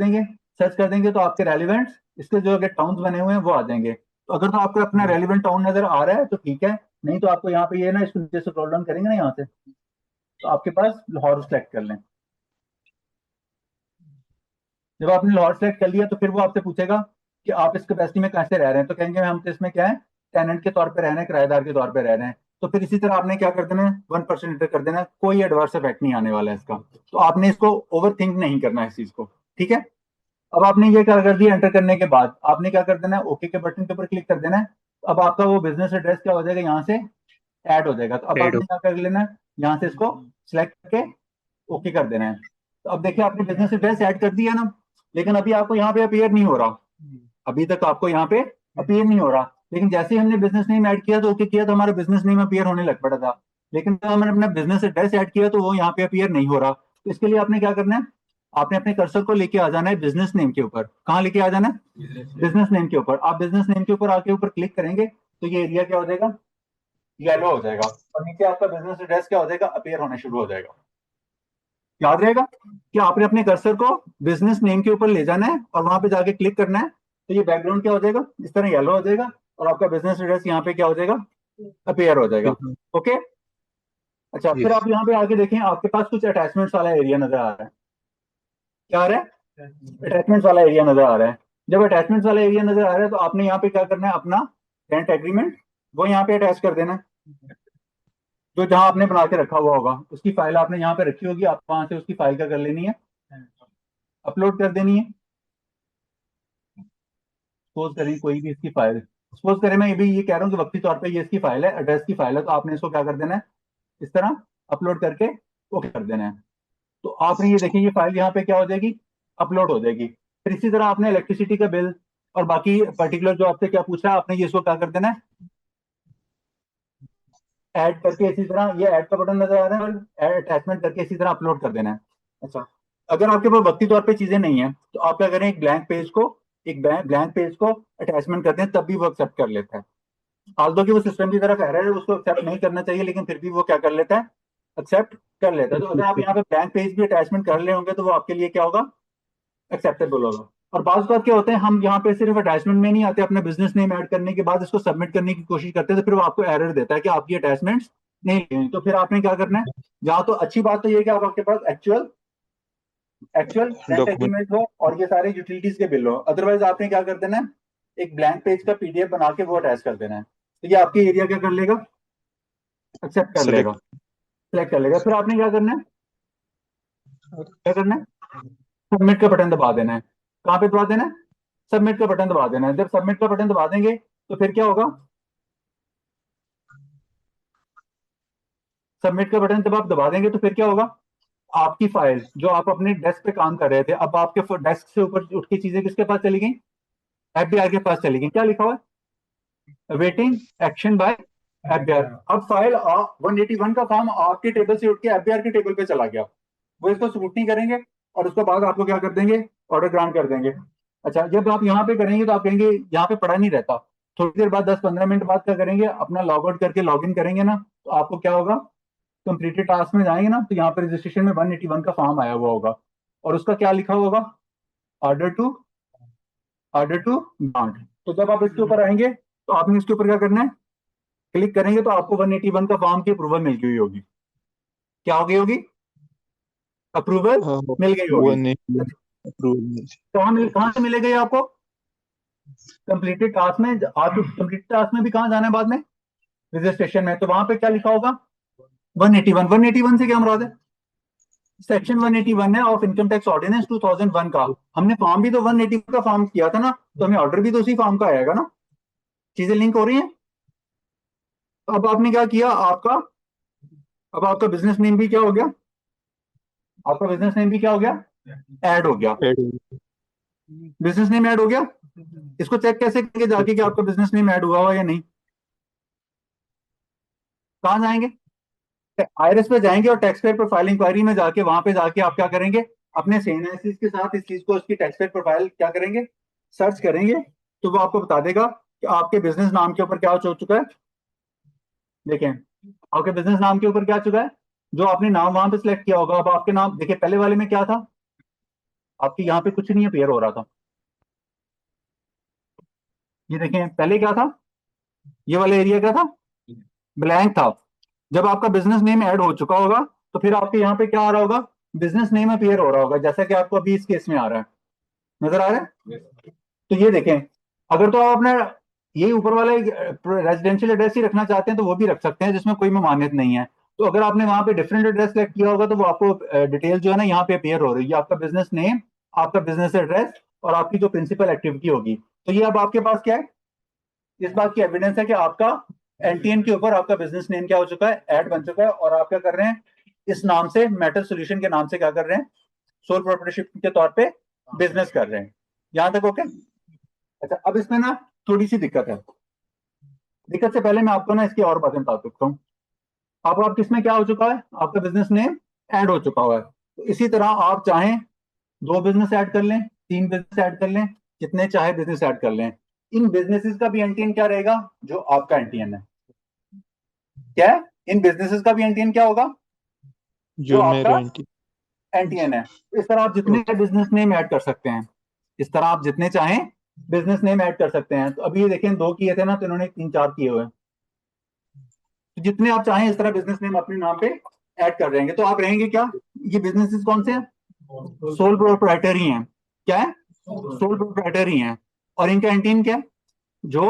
देंगे तो आपके रेलिवेंट इसके जो अगर टाउन्स बने हुए हैं वो आ जाएंगे। तो अगर तो आपको अपना रेलिवेंट टाउन नजर आ रहा है तो ठीक है, नहीं तो आपको यहाँ पे ये ना इसको नीचे से स्क्रॉल डाउन करेंगे ना यहाँ से, तो आपके पास लाहौर सेलेक्ट कर लें। जब आपने लाहौर सेलेक्ट कर लिया तो फिर वो आपसे पूछेगा कि आप इस कैपेसिटी में कैसे रह रहे हैं, तो कहेंगे हम तो इसमें क्या है, टेनेंट के तौर पे रह रहे हैं, किराएदार के तौर पे रह रहे हैं। तो फिर इसी तरह आपने क्या कर देना है, 1% एंटर कर देना है, कोई एडवर्स इफेक्ट नहीं आने वाला है इसका। तो आपने इसको ओवर थिंक नहीं करना है इस चीज को, ठीक है। अब आपने ये क्या कर दिया, एंटर करने के बाद आपने क्या कर देना है, ओके के बटन के ऊपर क्लिक कर देना है। अब आपका वो बिजनेस एड्रेस क्या हो जाएगा, यहाँ से ऐड हो जाएगा। तो अब Add आपने क्या कर लेना है, यहाँ से इसको सिलेक्ट करके ओके कर देना है। तो अब देखिए आपने बिजनेस एड्रेस ऐड कर दिया ना, लेकिन अभी आपको यहाँ पे अपीयर नहीं हो रहा, अभी तक आपको यहाँ पे अपीयर नहीं हो रहा। लेकिन जैसे ही हमने बिजनेस नेम ऐड किया तो ओके किया तो हमारा बिजनेस नेम अपीयर होने लग पड़ा था। लेकिन जब हमने अपना बिजनेस एड्रेस ऐड किया तो वो यहाँ पे अपीयर नहीं हो रहा। तो इसके लिए आपने क्या करना है, आपने अपने कर्सर को लेके आ जाना है बिजनेस नेम के ऊपर। कहाँ लेके आ जाना है, बिजनेस नेम के ऊपर। आप बिजनेस नेम के ऊपर आके ऊपर क्लिक करेंगे तो ये एरिया क्या हो जाएगा, येलो हो जाएगा और नीचे आपका बिजनेस एड्रेस क्या हो जाएगा, अपीयर होना शुरू हो जाएगा। याद रहेगा कि आपने अपने कर्सर को बिजनेस नेम के ऊपर ले जाना है और वहां पे जाके क्लिक करना है, तो ये बैकग्राउंड क्या हो जाएगा, इस तरह येलो हो जाएगा और आपका बिजनेस एड्रेस यहाँ पे क्या हो जाएगा, अपीयर हो जाएगा। ओके, अच्छा फिर Yes. आप यहाँ पे आके देखें, आपके पास कुछ अटैचमेंट्स वाला एरिया नजर आ रहा है। क्या आ रहा है, अटैचमेंट्स वाला एरिया नजर आ रहा है। जब अटैचमेंट्स वाला एरिया नजर आ रहा है तो आपने यहाँ पे क्या करना है, अपना रेंट एग्रीमेंट वो यहाँ पे अटैच कर देना है। जो जहां आपने बना के रखा हुआ होगा उसकी फाइल आपने यहाँ पे रखी होगी, आप वहां से उसकी फाइल क्या कर लेनी है, अपलोड कर देनी है। सपोज करें कोई भी इसकी फाइल, सपोज करें मैं ये भी ये कह रहा हूँ कि वक्ती तौर पे ये इसकी फाइल है, एड्रेस की फाइल है, तो आपने इसको क्या कर देना है, इस तरह अपलोड करके ओके कर देना है। तो आपने ये देखिए ये फाइल यहाँ पे क्या हो जाएगी, अपलोड हो जाएगी। फिर इसी तरह आपने इलेक्ट्रिसिटी का बिल और बाकी पर्टिकुलर जो आपसे क्या पूछा है आपने ये इसको क्या कर देना है, ऐड करके इसी तरह ये ऐड का बटन नजर आ रहा है और अटैचमेंट करके इसी तरह अपलोड कर देना है। अच्छा, अगर आपके पास वक्ती तौर पे चीजें नहीं है तो आप क्या करें, एक ब्लैंक पेज को अटैचमेंट कर दें, तब भी वो एक्सेप्ट कर लेता है। ऑल्दो कि वो सिस्टम की तरफ एरर है, उसको एक्सेप्ट नहीं करना चाहिए, लेकिन फिर भी वो क्या कर लेता है, एक्सेप्ट कर लेता है। तो अगर आप यहाँ पे ब्लैंक पेज भी अटैचमेंट कर रहे होंगे तो वो आपके लिए क्या होगा, एक्सेप्टेबल होगा। और बात बात क्या होते हैं, हम यहाँ पे सिर्फ अटैचमेंट में नहीं आते, अपने बिजनेस नेम ऐड करने के बाद इसको सबमिट करने की कोशिश करते हैं तो फिर वो आपको एरर देता है कि आपकी अटैचमेंट्स नहीं लिए। तो फिर आपने क्या करना है, यहाँ तो अच्छी बात तो ये है कि आप आपके पास एक्चुअल रेंट Document. एग्रीमेंट हो और ये सारे यूटिलिटीज के बिल हो। अदरवाइज आपने क्या कर देना है, एक ब्लैंक पेज का पीडीएफ बना के वो अटैच कर देना है। तो ये आपके एरिया क्या कर लेगा, एक्सेप्ट कर लेगा, Select. सिलेक्ट कर लेगा। फिर आपने क्या करना है, सबमिट का बटन दबा देना है। कहाँ पे दबा देना है, सबमिट का बटन दबा देना है। जब सबमिट का बटन दबा देंगे तो फिर क्या होगा, सबमिट का बटन जब आप दबा देंगे तो फिर क्या होगा, आपकी फाइल जो आप अपने डेस्क पे काम कर रहे थे, अब आपके डेस्क से ऊपर उठ के चीजें किसके पास चली गई, एफबीआर के पास चली गई। क्या लिखा हुआ है, वेटिंग एक्शन बाय एफबीआर। अब फाइल 181 का फॉर्म आपके टेबल से उठ के एफबीआर के टेबल पे चला गया। वो इसको स्क्रूटनी करेंगे और उसके बाद आपको क्या कर देंगे, ऑर्डर ग्रांट कर देंगे। अच्छा, जब आप यहाँ पे करेंगे तो आप कहेंगे यहाँ पे पड़ा नहीं रहता, थोड़ी देर बाद 10-15 मिनट बाद क्या करेंगे, अपना लॉग आउट करके लॉग इन करेंगे ना, तो आपको क्या होगा, कंप्लीटेड टास्क में जाएंगे ना तो यहाँ पे रजिस्ट्रेशन में 181 का फॉर्म आया हुआ होगा और उसका क्या लिखा होगा, ऑर्डर टू ग्रांट। तो जब आप इसके ऊपर आएंगे तो आपने इसके ऊपर क्या करना है, क्लिक करेंगे तो आपको 181 का फॉर्म की अप्रूवल मिल गई होगी। क्या हो गई होगी, अप्रूवल मिल गई होगी। One approval. कहाँ से मिलेगा ये आपको, कंप्लीटेड टास्क में। आप कंप्लीटेड टास्क में भी कहाँ जाना है बाद में, रजिस्ट्रेशन में, तो वहां पे क्या लिखा होगा, 181 से क्या मुराद है, सेक्शन 181 है ऑफ इनकम टैक्स ऑर्डिनेंस 2001 का। हमने फॉर्म भी तो 181 का फॉर्म किया था ना, तो हमें ऑर्डर भी तो उसी फॉर्म का आएगा ना। चीजें लिंक हो रही हैं। अब आपने क्या किया, अब आपका बिजनेस नेम भी क्या हो गया, आपका बिजनेस नेम भी क्या हो गया, ऐड हो गया। बिजनेस नेम ऐड हो गया। इसको चेक कैसे करेंगे जाके कि आपका बिजनेस नेम ऐड हुआ या नहीं, कहाँ जाएंगे? आईआरएस पे जाएंगे और टैक्स पेयर प्रोफाइल इंक्वायरी में जाके वहां पे जाके आप क्या करेंगे, अपने एनालिसिस के साथ इस चीज को, उसकी टैक्स पेयर प्रोफाइल क्या करेंगे, सर्च करेंगे, तो वो आपको बता देगा कि आपके बिजनेस नाम के ऊपर क्या हो चुका है। देखें, आपके बिजनेस नाम के ऊपर क्या चुका है, जो आपने नाम वहां पे सिलेक्ट किया होगा। अब आपके नाम देखिए, पहले वाले में क्या था, आपके यहाँ पे कुछ नहीं अपीयर हो रहा था। ये देखें, पहले क्या था, ये वाला एरिया क्या था, ब्लैंक था। जब आपका बिजनेस नेम ऐड हो चुका होगा तो फिर आपके यहाँ पे क्या आ रहा होगा, बिजनेस नेम अपीयर हो रहा होगा, जैसा कि आपको अभी इस केस में आ रहा है, नजर आ रहा है। तो ये देखें, अगर तो आप अपना ये ऊपर वाला रेजिडेंशियल एड्रेस ही रखना चाहते हैं तो वो भी रख सकते हैं, जिसमें कोई ममानियत नहीं है। तो अगर आपने वहां पे डिफरेंट एड्रेस सेलेक्ट किया होगा तो वो आपको डिटेल जो है ना यहाँ पे अपीयर हो रही है, आपका बिजनेस नेम, आपका बिजनेस एड्रेस और आपकी जो प्रिंसिपल एक्टिविटी होगी। तो ये अब आपके पास क्या है, इस बात की एविडेंस है कि आपका एनटीएन के ऊपर आपका बिजनेस नेम क्या हो चुका है, ऐड बन चुका है, और आप क्या कर रहे हैं, इस नाम से, मेटल सोल्यूशन के नाम से क्या कर रहे हैं, सोल प्रोप्राइटरशिप के तौर पे बिजनेस कर रहे हैं। यहां तक ओके? अच्छा, अब इसमें ना थोड़ी सी दिक्कत है। दिक्कत से पहले मैं आपको ना इसकी और बातें बता सकता हूँ। अब आप किसमें क्या हो चुका है, आपका बिजनेस नेम ऐड हो चुका हुआ है। तो इसी तरह आप चाहें 2 बिजनेस ऐड कर लें, 3 बिजनेस ऐड कर लें, जितने चाहे बिजनेस ऐड कर लें। इन बिजनेसेस का भी एनटीएन क्या रहेगा, जो आपका एनटीएन है। क्या है, इन बिजनेसेस का भी एनटीएन क्या होगा, जो जो आपका मेरा एंटी एनटीएन है। तो इस तरह आप जितने बिजनेस नेम ऐड कर सकते हैं, इस तरह आप जितने चाहें बिजनेस नेम ऐड कर सकते हैं। तो अभी ये देखें, 2 किए थे ना, तो इन्होंने 3-4 किए हुए हैं। तो जितने आप चाहें इस तरह बिजनेस नेम अपने नाम पे ऐड कर रहेंगे। तो आप रहेंगे क्या, ये बिजनेसेस कौन से हैं, सोल प्रोप्राइटरी हैं। क्या है, सोल प्रोप्राइटरी हैं। और इनका एंटीएन क्या है, जो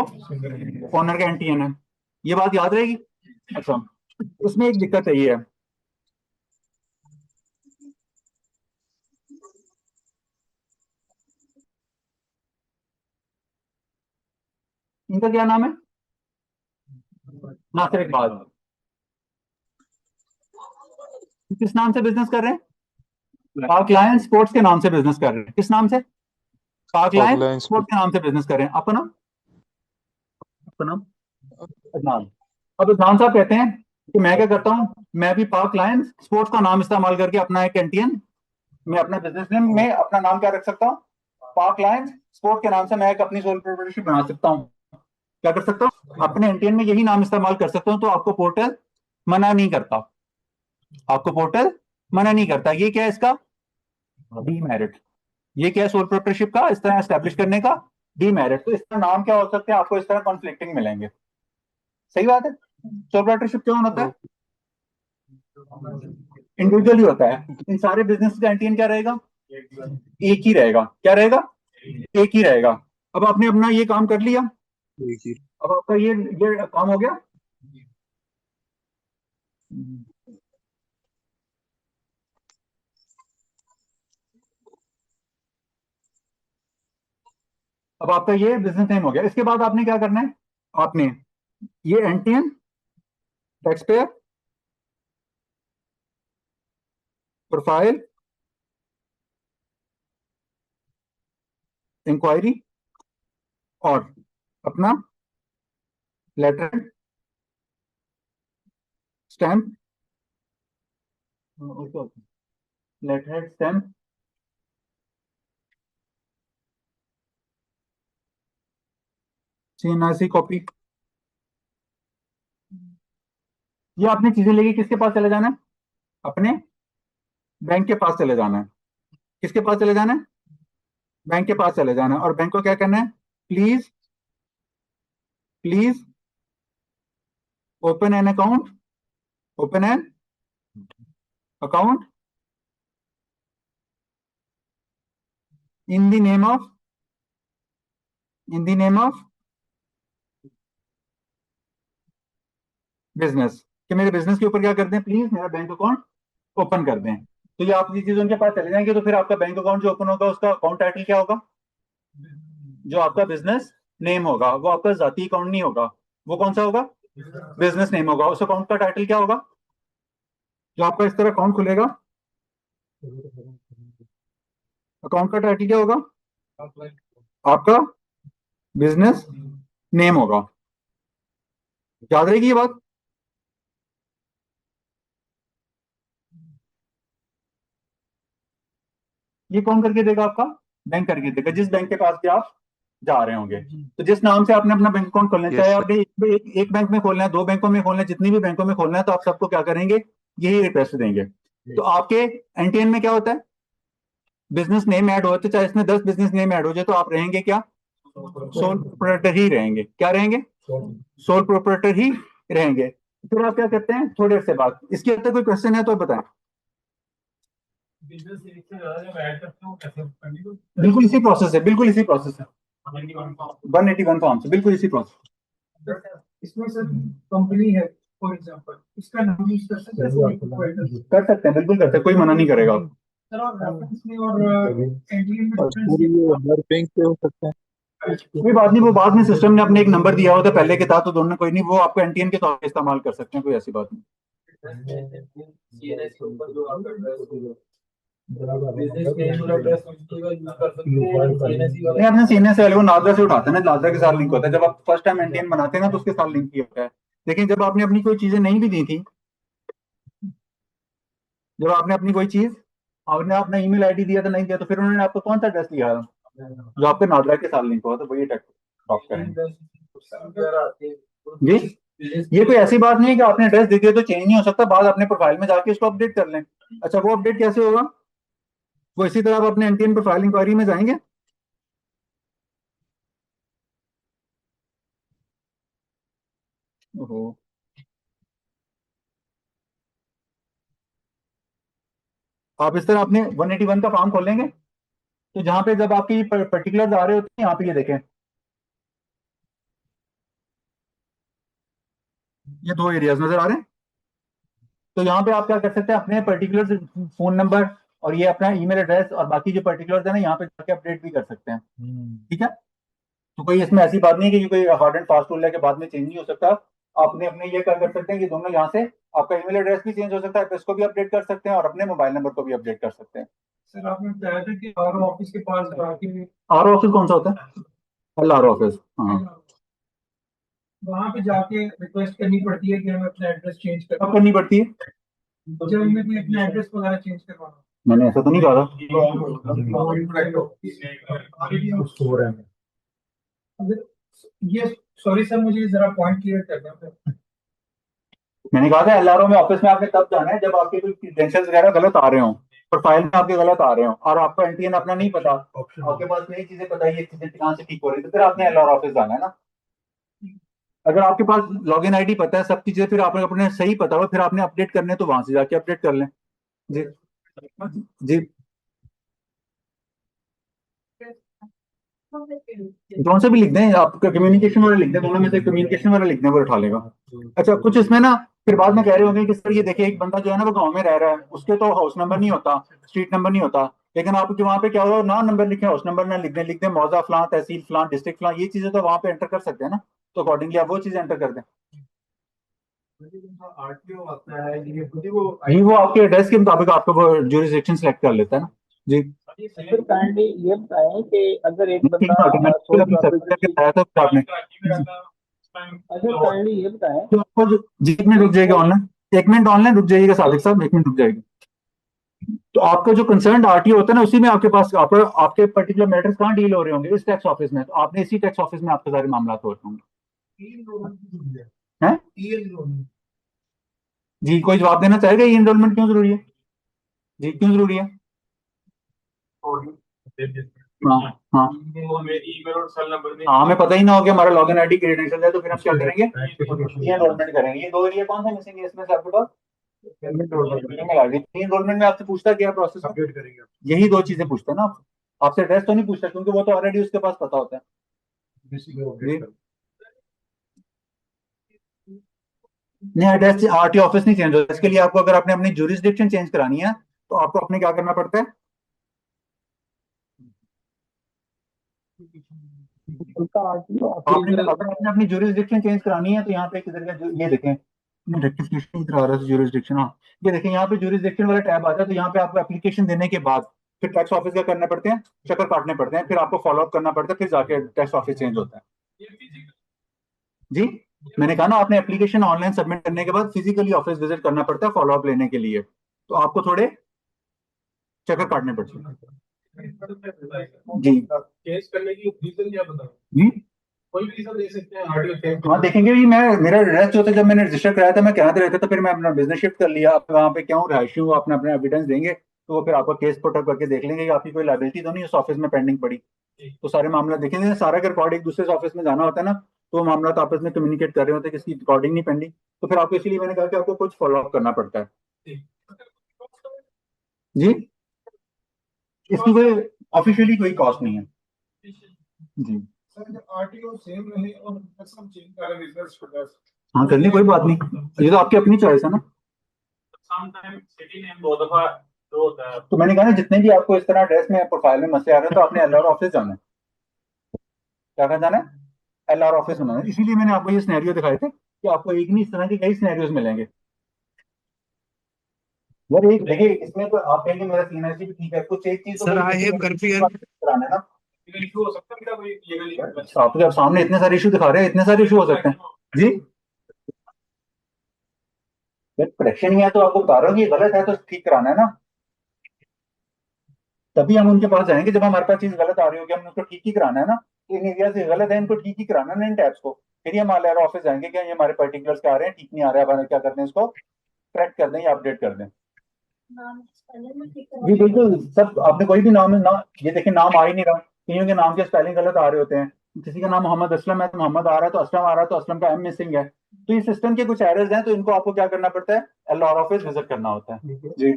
ओनर का एंटीएन है। ये बात याद रहेगी। अच्छा, उसमें एक दिक्कत है, ये है, इनका क्या नाम है, नासिर इकबाल। किस नाम से बिजनेस कर रहे हैं, पाक लायन स्पोर्ट्स के नाम से बिजनेस कर रहे हैं। किस नाम से, पाक लायन ऑफलाइन स्पोर्ट्स के नाम से बिजनेस कर रहे हैं। आपका नाम, आपका नाम अदनान। अब अदनान साहब कहते हैं कि मैं क्या करता हूँ, मैं भी पाक लायन स्पोर्ट्स का नाम इस्तेमाल करके अपना एक एनटीएन, मैं अपना बिजनेस नेम में अपना नाम क्या रख सकता हूँ, पाक लायन स्पोर्ट के नाम से मैं एक अपनी सोल प्रोप्राइटरशिप बना सकता हूँ। क्या कर सकता हूँ, अपने एनटीएन में यही नाम इस्तेमाल कर सकता हूँ। तो आपको पोर्टल मना नहीं करता, आपको पोर्टल मना नहीं करता। ये क्या है इसका, डीमेरिट। ये क्या है, सोल प्रोप्राइटरशिप का इस तरह एस्टेब्लिश करने का डीमेरिट। तो इसका नाम क्या हो सकते हैं, आपको इस तरह कॉन्फ्लिक्टिंग मिलेंगे। सही बात है। सोल प्रोप्राइटरशिप क्यों होता है, इंडिविजुअल ही होता है। इन सारे बिजनेस का एंटीएन क्या रहेगा, एक ही रहेगा। क्या रहेगा, एक ही रहेगा। अब आपने अपना ये काम कर लिया, एक ही अब आपका ये काम हो गया। अब आपका ये बिजनेस नेम हो गया। इसके बाद आपने क्या करना है, आपने ये NTN, taxpayer profile inquiry और अपना letter stamp, letter stamp CNIC copy. ये आपने चीजें लेके किसके पास चले जाना है, अपने बैंक के पास चले जाना है। किसके पास चले जाना है, बैंक के पास चले जाना है। और बैंक को क्या करना है, please please open an account, open an account in the name of, in the name of business. कि मेरे बिजनेस के ऊपर क्या कर दें, प्लीज मेरा बैंक अकाउंट ओपन कर दें। तो ये आप ये चीज उनके पास चले जाएंगे, तो फिर आपका बैंक अकाउंट जो ओपन होगा उसका अकाउंट टाइटल क्या होगा, जो आपका बिजनेस नेम होगा। वो आपका जाती अकाउंट नहीं होगा, वो कौन सा होगा, बिजनेस नेम होगा। उस अकाउंट का टाइटल क्या होगा, जो आपका इस तरह अकाउंट खुलेगा, अकाउंट का टाइटल क्या होगा, आपका बिजनेस नेम होगा। याद रहेगी ये बात। ये कौन करके देगा? आपका बैंक करके देगा, जिस बैंक के पास भी आप जा रहे होंगे। तो जिस नाम से आपने अपना बैंक अकाउंट खोलना है, Yes, चाहे sir. आपने एक बैंक में खोलना है, 2 बैंकों में खोलना है, जितनी भी बैंकों में खोलना है, तो आप सबको क्या करेंगे? यही रिक्वेस्ट देंगे। तो आपके एनटीएन में क्या होता है? बिजनेस नेम ऐड होते, चाहे इसमें 10 बिजनेस नेम ऐड हो जाए, तो आप रहेंगे क्या? सोल प्रोप्राइटर ही रहेंगे। क्या रहेंगे? सोल प्रोप्राइटर ही रहेंगे। फिर आप क्या करते हैं? थोड़ी देर से बाद इसके अंदर कोई क्वेश्चन है तो बताएं। बिल्कुल इसी प्रोसेस है, बिल्कुल इसी प्रोसेस है, 181 फॉर्म से, बिल्कुल इसी प्रोसेस। इसमें सर कंपनी है फॉर एग्जांपल, इसका नाम यूज कर सकते हैं कर सकते हैं, बिल्कुल करते हैं, कोई मना नहीं करेगा आप। सर। और रेफरेंस में और एंट्री में और डिफरेंस सर ये हर बैंक पे हो सकता है। कोई बात नहीं, वो बाद में सिस्टम ने अपने एक नंबर दिया होता है, पहले के था तो दोनों, कोई नहीं, वो आपको एनटीएन के तौर पे इस्तेमाल कर सकते हैं, कोई ऐसी बात नहीं। नहीं, अपने सीने से वाले वो नादरा से उठाते हैं ना, नादरा के साथ लिंक होता है। जब आप फर्स्ट टाइम एनटीएन बनाते हैं ना, तो उसके साथ लिंक किया होता है। लेकिन जब आपने अपनी कोई चीजें नहीं भी दी थी, जब आपने अपनी कोई चीज, आपने अपना ईमेल आईडी दिया था, नहीं दिया, तो फिर उन्होंने आपको कौन सा एड्रेस दिया जो आपके नादरा के साथ लिंक हुआ, तो वही ड्रॉप करेंगे जी। ये कोई ऐसी बात नहीं है कि आपने एड्रेस दे दिया तो चेंज नहीं हो सकता, बाद अपने प्रोफाइल में जाके इसको अपडेट कर लें। अच्छा, वो अपडेट कैसे होगा? वो इसी तरह आप अपने एनटीएन प्रोफाइल इंक्वायरी में जाएंगे, ओहो, आप इस तरह अपने 181 का फॉर्म खोलेंगे, तो जहां पे जब आपकी पर्टिकुलर्स आ रहे होते हैं, यहाँ पे ये देखें, ये 2 एरियाज नजर आ रहे हैं। तो यहाँ पे आप क्या कर सकते हैं? अपने पर्टिकुलर फोन नंबर और ये अपना ईमेल एड्रेस और बाकी जो पर्टिकुलर्स है ना, यहाँ पे जाके अपडेट भी कर सकते हैं। ठीक है, तो कोई इसमें ऐसी बात नहीं है कि कोई हार्ड एंड फास्ट रूल है कि बाद में चेंज नहीं हो सकता। आपने अपने ये कर सकते हैं कि दोनों यहाँ से आपका ईमेल एड्रेस भी चेंज हो सकता है, इसको भी अपडेट कर सकते हैं और अपने मोबाइल नंबर को भी अपडेट कर सकते हैं। सर आपने बताया था कि आरओ ऑफिस के पास जाके, आर ऑफिस कौन सा होता है? एल ऑफिस, हाँ। वहां पे जाके रिक्वेस्ट करनी पड़ती है कि हमें अपना एड्रेस चेंज कब करनी पड़ती है? जब हमें कोई अपना एड्रेस वगैरह चेंज करवाना। मैंने ऐसा तो नहीं कहा था। ये सॉरी सर, मुझे जरा पॉइंट क्लियर करना है। मैंने कहा था एलआरओ में ऑफिस में आपने तब जाना है जब आपके कोई क्रेडेंशियल्स वगैरह गलत आ रहे हो, प्रोफाइल में आपके गलत आ रहे हो और आपको एनटीएन अपना नहीं पता, आपके पास नई चीजें पता है, ये चीजें कहाँ से ठीक हो रही है, तो फिर आपने एलआरओ ऑफिस जाना है ना। अगर आपके पास लॉगिन आईडी पता है, सब चीजें, फिर आपने अपने सही पता हो, फिर आपने अपडेट करने तो वहां से जाके अपडेट कर लें। जी जी, कौन से भी लिख दें, आपका कम्युनिकेशन वाला लिख दें, दोनों में से कम्युनिकेशन वाला लिख दें, वो उठा लेगा। अच्छा, कुछ इसमें ना फिर बाद में कह रहे होंगे कि सर ये देखिए, एक बंदा जो है ना वो गांव में रह रहा है, उसके तो हाउस नंबर नहीं होता, स्ट्रीट नंबर नहीं होता, लेकिन आपके वहाँ पे क्या होगा, ना नंबर लिखे, हाउस नंबर ना लिख दें मौजा फलां, तहसील फलां, डिस्ट्रिक्ट फलां, ये चीजें तो वहाँ पे एंटर कर सकते हैं ना, तो अकॉर्डिंगली आप वो चीजें एंटर कर दें। नहीं, वो आपके एड्रेस के मुताबिक आपको वो जुरिसडिक्शन सेलेक्ट कर लेता है ना। जी, सर काइंडली ये बताएं कि अगर एक ठीक बंदा है, मैंने सोल अभी सर्च करके बताया था फिर आपने। अच्छा काइंडली ये बताएं, तो आपको जी, 1 मिनट रुक जाइएगा ऑनलाइन, 1 मिनट ऑनलाइन रुक जाइएगा सादिक साहब, 1 मिनट रुक जाइएगा। तो आपका जो कंसर्न आरटीओ होता है ना, उसी में आपके पास आपके पर्टिकुलर मैटर्स कहाँ डील हो रहे होंगे? इस टैक्स ऑफिस में, तो आपने इसी टैक्स ऑफिस में आपके सारे मामला हो रहे होंगे हैं। जी, कोई जवाब देना चाहेगा, ये एनरोलमेंट क्यों जरूरी है? जी, क्यों जरूरी है? हाँ हाँ, हमें पता ही ना हो कि हमारा लॉगिन आईडी क्रेडेंशियल है, तो फिर हम क्या करेंगे? ये एनरोलमेंट करेंगे। ये 2 एरिया कौन सा मिसिंग है इसमें से आपके पास? एनरोलमेंट में आपसे पूछता क्या प्रोसेस अपडेट करेंगे, यही 2 चीजें पूछता है ना आपसे एड्रेस तो नहीं पूछता, क्योंकि वो तो ऑलरेडी उसके पास पता होता है। नहीं, एड्रेस आरटीओ ऑफिस नहीं चेंज होता, इसके लिए आपको, अगर आपने अपनी जुरिसडिक्शन चेंज करानी है, तो आपको अपने क्या करना पड़ता है? अगर आपने अपनी जुरिसडिक्शन चेंज करानी है, तो यहाँ पे किधर का ये देखें, रेक्टिफिकेशन इधर आ रहा है, जुरिसडिक्शन, हाँ ये देखें, यहाँ पे जुरिसडिक्शन वाला टैब आता है, तो यहाँ पे आपको एप्लीकेशन देने के बाद फिर टैक्स ऑफिस का करने पड़ते हैं, चक्कर काटने पड़ते हैं, फिर आपको फॉलो अप करना पड़ता है, फिर जाके टैक्स ऑफिस चेंज होता है। जी, मैंने कहा ना, आपने एप्लीकेशन ऑनलाइन सबमिट करने के बाद फिजिकली ऑफिस विजिट करना पड़ता है फॉलो अप लेने के लिए, तो आपको थोड़े चक्कर काटने पड़ते हैं। जी केस करने की रीजन क्या बता, जी कोई भी रीजन दे सकते हैं आरटीओ चेंज। हाँ देखेंगे भी, मैं मेरा एड्रेस जो था जब मैंने रजिस्टर कराया था मैं कनाडा रहता था, फिर मैं अपना बिजनेस शिफ्ट कर लिया, अब वहाँ पे क्या हूँ रहायशी हूँ, अपना अपना एविडेंस देंगे तो वो फिर आपका केस पुटअप करके देख लेंगे कि आपकी कोई लाइबिलिटी तो नहीं उस ऑफिस में पेंडिंग पड़ी, तो सारे मामला देखेंगे। सारा का रिकॉर्ड एक दूसरे ऑफिस में जाना होता है ना, तो वो मामला तो आपस में कम्युनिकेट कर रहे होते हैं कि इसकी रिकॉर्डिंग नहीं पेंडिंग, तो फिर आपको इसीलिए मैंने कहा कि आपको कुछ फॉलो अप करना पड़ता है। जी इसकी कोई ऑफिशियली कोई कॉस्ट नहीं है जी। सर आरटीओ सेम रहे और सब चेंज करें बिजनेस को, हाँ करनी कोई बात नहीं, ये तो आपकी अपनी चॉइस है ना। समटाइम सिटी नेम दो दफा जो होता है। तो मैंने कहा ना जितने भी आपको इस तरह ड्रेस में प्रोफाइल में मसले आ रहे हैं तो आपने एलआर ऑफिस जाना है, क्या कहा जाना है, एलआर ऑफिस होना है। इसीलिए मैंने आपको ये सिनेरियो दिखाए थे कि आपको एक नहीं इस तरह के कई सिनेरियोज मिलेंगे। यार एक देखिए इसमें तो आप कहेंगे मेरा सीन ऐसी भी ठीक है, कुछ एक चीज तो सर कोई आई हैव कन्फिगर कराना है ना। इशू हो सकता है मेरा कोई लीगली। अच्छा आप तो जब सामने इतने सारे इशू दिखा रहे हैं, इतने सारे इशू हो सकते हैं जी। जब करेक्शन ही है तो आपको बता रहा हूँ कि ये गलत है तो ठीक कराना है ना, तभी हम उनके पास जाएंगे जब हमारे पास चीज गलत आ रही होगी, हमने उसको ठीक ही कराना है ना। इन एरिया से गलत है इनको ठीक ही कराना है ना इन टैब्स को, फिर हम आर ऑफिस जाएंगे कि ये हमारे पर्टिकुलर्स क्या आ रहे हैं ठीक नहीं आ रहा है, हमारे क्या करते हैं इसको करेक्ट कर दें या अपडेट कर दें। जी बिल्कुल सब, आपने कोई भी नाम ना, ये देखिए नाम आ ही नहीं रहा, कईयों के नाम के स्पेलिंग गलत आ रहे होते हैं, किसी का नाम मोहम्मद असलम है तो मोहम्मद आ रहा है तो असलम आ रहा है तो असलम का एम मिसिंग है, तो ये सिस्टम के कुछ एरर्स हैं, तो इनको आपको क्या करना पड़ता है, एलआर ऑफिस विजिट करना होता है जी।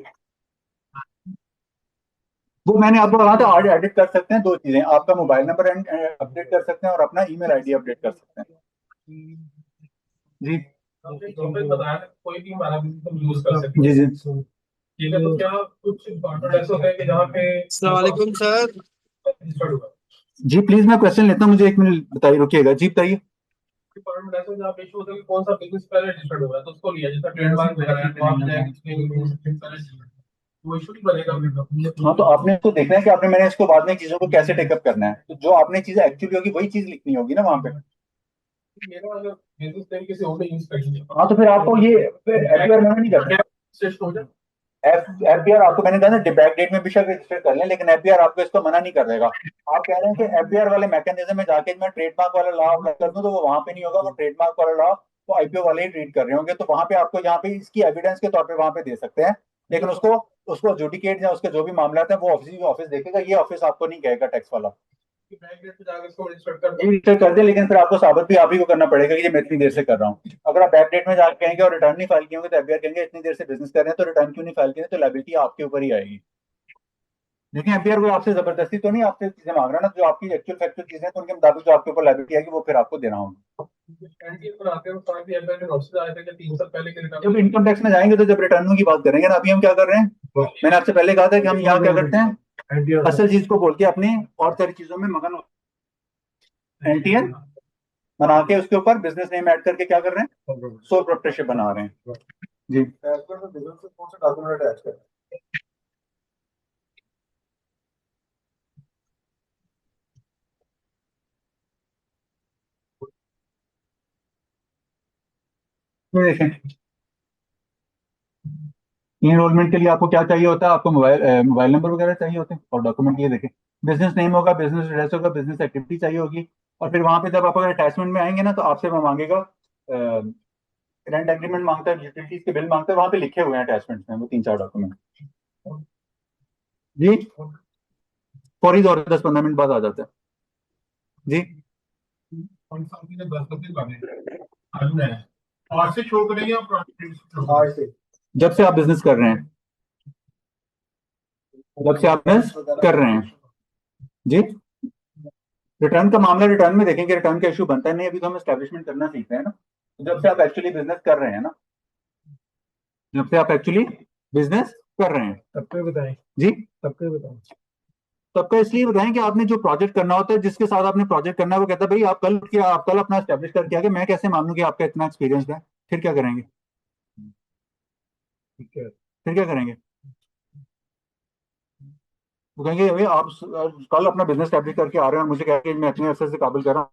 वो मैंने आपको कहा था आज एडिट कर सकते हैं दो चीजें, आपका मोबाइल नंबर अपडेट कर सकते हैं और अपना ईमेल आईडी अपडेट कर सकते हैं जी। आपने जो भी बताया कोई भी हमारा हम यूज कर सकते जी हैं। जी ठीक है, तो क्या कुछ कंटेंट ऐसे होते हैं कि जहाँ पे अस्सलाम वालेकुम सर। रजिस्टर्ड हुआ जी प्लीज मैं क्वेश्चन लेता हूँ, मुझे एक मिनट बताइए, रुकिएगा जी बताइए। डिपार्टमेंट ऐसे जहाँ पे इशू होता है कि कौन सा बिजनेस पहले रजिस्टर्ड हुआ है तो उसको लिया, जैसा ट्रेडमार्क वगैरह है, तो आप जाएंगे उसमें पहले वो इशू नहीं बनेगा अभी तक। हाँ तो आपने इसको देखना है कि आपने मैंने इसको बाद में चीजों को कैसे टेकअप करना है, तो जो आपने चीजें एक्चुअली होगी वही चीज लिखनी होगी ना वहाँ पे। मेरा अगर बिजनेस नेम किसी और ने यूज कर लिया हाँ तो फिर आपको ये एफआईआर मना नहीं करना, रजिस्ट्रेशन हो जाए। एफबीआर आपको मैंने कहा ना बैक डेट में बेशक रजिस्टर कर लें, लेकिन एफबीआर आपको इसको मना नहीं कर देगा। आप कह रहे हैं कि एफबीआर वाले मैकेनिज्म में जाके मैं ट्रेडमार्क वाला लॉ अप्लाई कर दूं तो वो वहां पे नहीं होगा, वो ट्रेडमार्क वाला लॉ वो आईपीओ वाले ही ट्रीट कर रहे होंगे, तो वहां पे आपको यहाँ पे इसकी एविडेंस के तौर पे वहां पे दे सकते हैं, लेकिन उसको उसको जुडिकेट या उसके जो भी मामला है वो ऑफिस ऑफिस देखेगा, ये ऑफिस आपको नहीं कहेगा टैक्स वाला। बैंक डेट पे जाकर इसको रजिस्टर कर जी रजिस्टर कर दे, लेकिन फिर आपको साबित भी आप ही को करना पड़ेगा कि ये मैं इतनी देर से कर रहा हूँ। अगर आप बैक डेट में जाकर कहेंगे और रिटर्न नहीं फाइल किए होंगे तो एफबीआर कहेंगे इतनी देर से बिजनेस कर रहे हैं तो रिटर्न क्यों नहीं फाइल किए, तो लायबिलिटी आपके ऊपर ही आएगी। लेकिन एफबीआर कोई आपसे जबरदस्ती तो नहीं आपसे चीजें मांग रहा ना, जो आपकी एक्चुअल फैक्चुअल चीजें तो उनके मुताबिक जो आपके ऊपर लायबिलिटी आएगी वो फिर आपको देना होगा। एनटीए बनाते हैं साथ ही एफआईआर में नोटिस आए थे कि 3 साल पहले के रिटर्न। जब इनकम टैक्स में जाएंगे तो जब रिटर्नों की बात करेंगे ना, अभी हम क्या कर रहे हैं, मैंने आपसे पहले कहा था कि हम यहाँ क्या करते हैं, असल चीज को बोल के अपनी और सारी चीजों में मगन एनटीएन बना के उसके ऊपर बिजनेस नेम ऐड करके क्या कर रहे हैं, सोल प्रोप्राइटरशिप बना रहे हैं जी। कौन सा डॉक्यूमेंट अटैच करें, ये देखें इनरोलमेंट के लिए आपको क्या चाहिए होता है, आपको मोबाइल नंबर वगैरह चाहिए होते हैं, और डॉक्यूमेंट ये देखें बिजनेस नेम होगा, बिजनेस एड्रेस होगा, बिजनेस एक्टिविटी चाहिए होगी, और फिर वहां पे जब आप अगर अटैचमेंट में आएंगे ना तो आपसे वो मांगेगा, रेंट एग्रीमेंट मांगता है, यूटिलिटीज के बिल मांगता है, वहां पे लिखे हुए हैं अटैचमेंट में वो 3-4 डॉक्यूमेंट जी, फौरी तौर पर 10-15 मिनट बाद आ जाता है जी। कौन सा आपने 10 दिन लगे आज है आज से शो करेंगे आप आज से जब से आप बिजनेस कर रहे हैं, जब से आप बिजनेस कर रहे हैं जी। रिटर्न का मामला रिटर्न में देखेंगे, रिटर्न का इशू बनता है नहीं, अभी तो हम एस्टेब्लिशमेंट करना सीख रहे हैं ना, तो जब से आप एक्चुअली बिजनेस कर रहे हैं ना, जब से आप एक्चुअली बिजनेस कर रहे हैं सबको बताएं जी। सबको बताएं। सबका इसलिए बताएं कि आपने जो प्रोजेक्ट करना होता है, जिसके साथ आपने प्रोजेक्ट करना है, वो कहता है भाई आप कल क्या, आप कल अपना एस्टेब्लिश करके आगे, मैं कैसे मानूं कि आपका इतना एक्सपीरियंस है, फिर क्या करेंगे, ठीक है फिर क्या करेंगे, वो कहेंगे भाई आप कल अपना बिजनेस एस्टेब्लिश करके आ रहे हैं और मुझे कह के मैं इतने अरसे से काबिल कर रहा हूँ।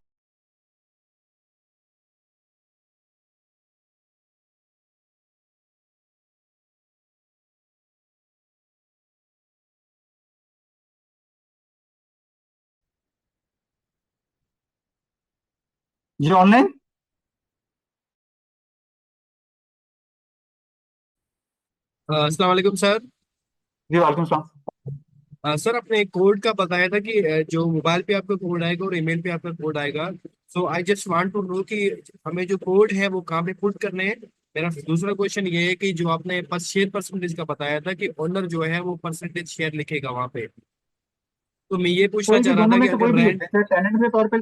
जी ऑनलाइन। अस्सलाम वालेकुम सर। जी वालेकुम सलाम। सर आपने कोड का बताया था कि जो मोबाइल पे आपका कोड आएगा और ईमेल पे आपका कोड आएगा। So I just want to know कि हमें जो कोड है वो कहाँ पे पुट करने हैं। मेरा दूसरा क्वेश्चन ये है कि जो आपने शेयर परसेंटेज का बताया था कि ओनर जो है वो परसेंटेज शेयर लिखेगा वहां पे, तो मैं ये पूछना कोई भी चाह रहा दोनों था कि में से कोई अगर भी लिख रेंट। दें, चाहे टेनेंट के तौर पे।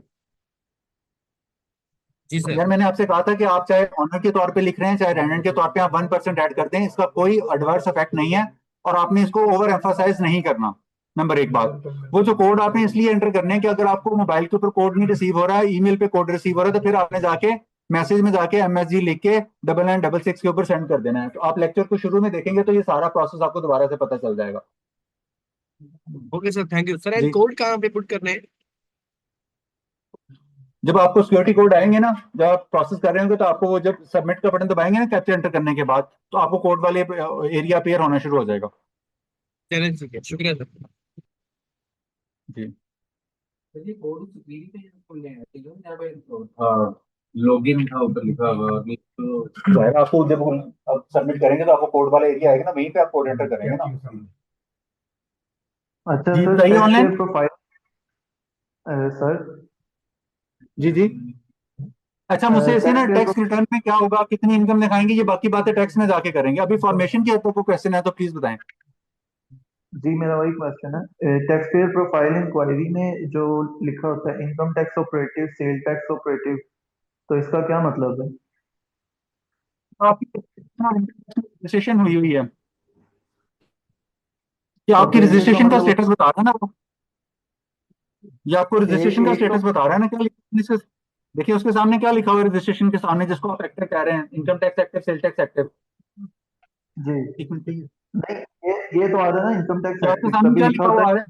जी सर। यार मैंने आपसे कहा था कि आप चाहे ऑनर के तौर पे लिख रहे हैं चाहे रेंडेंट के तौर पे आप 1% ऐड करते हैं, इसका कोई एडवर्स इफेक्ट नहीं है और आपने इसको ओवर एम्फासाइज नहीं करना। नंबर एक बात, वो जो कोड आपने इसलिए एंटर करने हैं कि अगर आपको मोबाइल के ऊपर कोड नहीं रिसीव हो रहा है, ईमेल पे कोड रिसीव हो रहा है, तो फिर आपने जाके मैसेज में जाके MSG लिख के 9966 के ऊपर सेंड कर देना है। तो आप लेक्चर को शुरू में देखेंगे तो ये सारा प्रोसेस आपको दोबारा से पता चल जाएगा। Okay sir, thank you sir. And जी, कोड कहाँ पे पुट करने हैं? जब आपको सिक्योरिटी कोड आएंगे ना, जब आप प्रोसेस कर रहे होंगे तो आपको वो जब सबमिट का बटन दबाएंगे ना कैप्चर एंटर करने के बाद, तो आपको कोड वाले एरिया अपीयर होना शुरू हो जाएगा। चलिए ठीक है, शुक्रिया सर। जी चलिए कोड सुपीरी पे खोलने हैं, ठीक है यहाँ पे लॉगिन था ऊपर लिखा हुआ अभी तो जाएगा आपको, जब आप सबमिट करेंगे तो आपको कोड वाला एरिया आएगा ना, वहीं पे आप कोड एंटर करेंगे ना। अच्छा जी सर, बताइए tax online. Payer profile sir, जी जी। अच्छा मुझसे इसी टैक्स ना, पेयर टैक्स रिटर्न में क्या होगा, कितनी इनकम दिखाएंगे, ये बाकी बातें टैक्स में जाके करेंगे। अभी फॉर्मेशन की हद तक को क्वेश्चन है तो प्लीज बताएं। जी मेरा वही क्वेश्चन है। टैक्स पेयर प्रोफाइल इंक्वायरी में जो लिखा होता है income tax operative, sale tax operative, तो इसका क्या मतलब है? आपकी रजिस्ट्रेशन हुई हुई है कि तो आपकी भेजने का रजिस्ट्रेशन का मतलब स्टेटस बता रहा है ना वो? ये आपको रजिस्ट्रेशन का एक तो स्टेटस बता रहा है ना, क्या लिखा देखिए उसके सामने क्या लिखा हुआ है रजिस्ट्रेशन के सामने, जिसको आप एक्टिव कह रहे हैं, income tax active, sale tax active. जी, एक मिनट please। नहीं, ये तो आ रहा है ना इनकम टैक्स ये आपके एक्टिव, सामने तभी क्या लिखा लिखा होता हुआ आ है रहा है,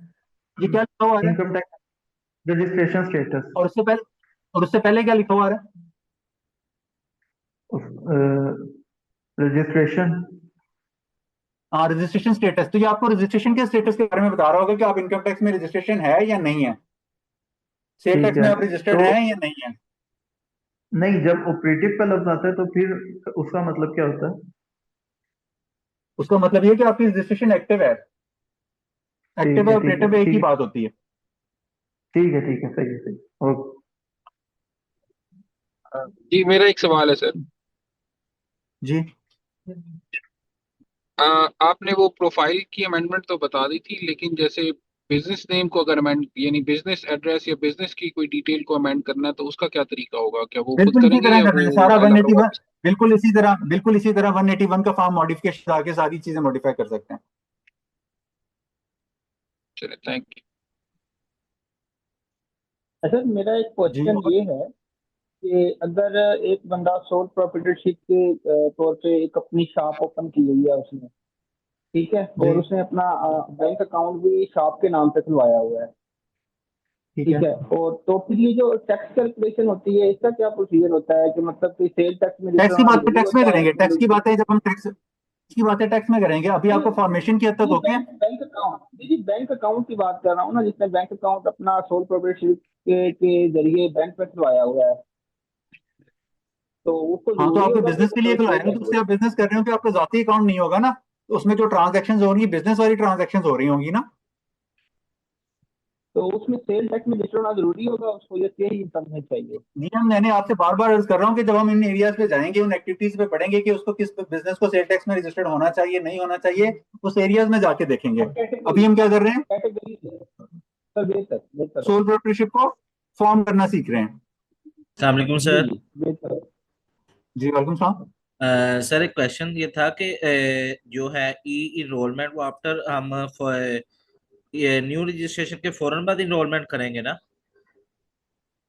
ये क्या लिखा हुआ आ रहा है? Income tax registration status. और उससे पहले, और उससे पहले क्या लिखा हुआ आ रहा है? रजिस्ट्रेशन। हाँ रजिस्ट्रेशन स्टेटस। तो ये आपको रजिस्ट्रेशन के स्टेटस के बारे में बता रहा होगा कि आप इनकम टैक्स में रजिस्ट्रेशन है या नहीं है, सेल ठीक टैक्स है, में आप रजिस्टर्ड तो हैं या नहीं है। नहीं, जब ऑपरेटिव का लफ्ज आता है तो फिर उसका मतलब क्या होता है? उसका मतलब ये कि आपकी रजिस्ट्रेशन एक्टिव है। एक्टिव ठीक है है, ठीक है, ऑपरेटिव एक ही ठीक है, बात होती है। ठीक है, ठीक है, सही है, सही। ओके। जी मेरा एक सवाल है सर। जी आपने वो प्रोफाइल की अमेंडमेंट तो बता दी थी, लेकिन जैसे बिजनेस नेम को अगर अमेंड, यानी बिजनेस एड्रेस या बिजनेस की कोई डिटेल को अमेंड करना है तो उसका क्या तरीका होगा? क्या वो खुद बिल्कुल इसी करेंगे तरह या करना वो है सारा एलआरओ 181। ऑफिस? बिल्कुल इसी तरह 181 का फॉर्म मॉडिफिकेशन आके सारी चीजें मॉडिफाई कर सकते हैं। चले, थैंक यू। अच्छा, मेरा एक जी क्वेश्चन और ये है कि अगर एक बंदा सोल प्रोप्राइटरशिप के तौर पे एक अपनी शॉप ओपन की हुई है उसने, ठीक है, जी और उसने अपना बैंक अकाउंट भी शॉप के नाम पे खुलवाया हुआ है, ठीक है। ठीक है, और तो फिर ये जो टैक्स कैलकुलेशन होती है इसका क्या प्रोसीजर होता है, कि मतलब कि सेल टैक्स में टैक्स रजिस्टर की होना बात तो जरूरी टैक्स में होता है करेंगे, टैक्स की कि बातें जब हम टैक्स की बातें टैक्स में करेंगे, अभी नहीं, आपको फॉर्मेशन की हद तक जी होके हैं। बैंक अकाउंट, जी बैंक अकाउंट की बात कर रहा हूँ ना, जिसने बैंक अकाउंट अपना सोल प्रोप्राइटरशिप के जरिए बैंक में खुलवाया हुआ है, तो उसको हाँ तो जरूरी आपने होगा कि बिजनेस के लिए सेल खुलाया ना, तो टैक्स। उससे आप बिजनेस कर रहे हो कि आपका जाती अकाउंट नहीं होगा ना, तो उसमें जो ट्रांजेक्शन हो रही है बिजनेस वाली ट्रांजेक्शन हो रही होंगी ना। तो उसमें सेल टैक्स में रजिस्टर होना जरूरी होगा उसको, ये यही समझना चाहिए। जी हम, मैंने आपसे बार बार अर्ज कर रहा हूँ कि जब हम इन एरियाज पे जाएंगे, उन एक्टिविटीज पे पढ़ेंगे कि उसको किस बिजनेस को सेल टैक्स में रजिस्टर्ड होना चाहिए नहीं होना चाहिए, उस एरियाज में जाके देखेंगे। और कैटेगरी, अभी हम क्या कर रहे हैं, कैटेगरी सर, बेहतर बेहतर सोल प्रोप्राइटरशिप को फॉर्म करना सीख रहे हैं। अस्सलाम वालेकुम जी सर। जी बेहतर। जी वालेकुम सलाम। सर एक क्वेश्चन ये था कि जो है ई इनरोलमेंट वो आफ्टर हम ये न्यू रजिस्ट्रेशन के फौरन बाद इनरोलमेंट करेंगे ना?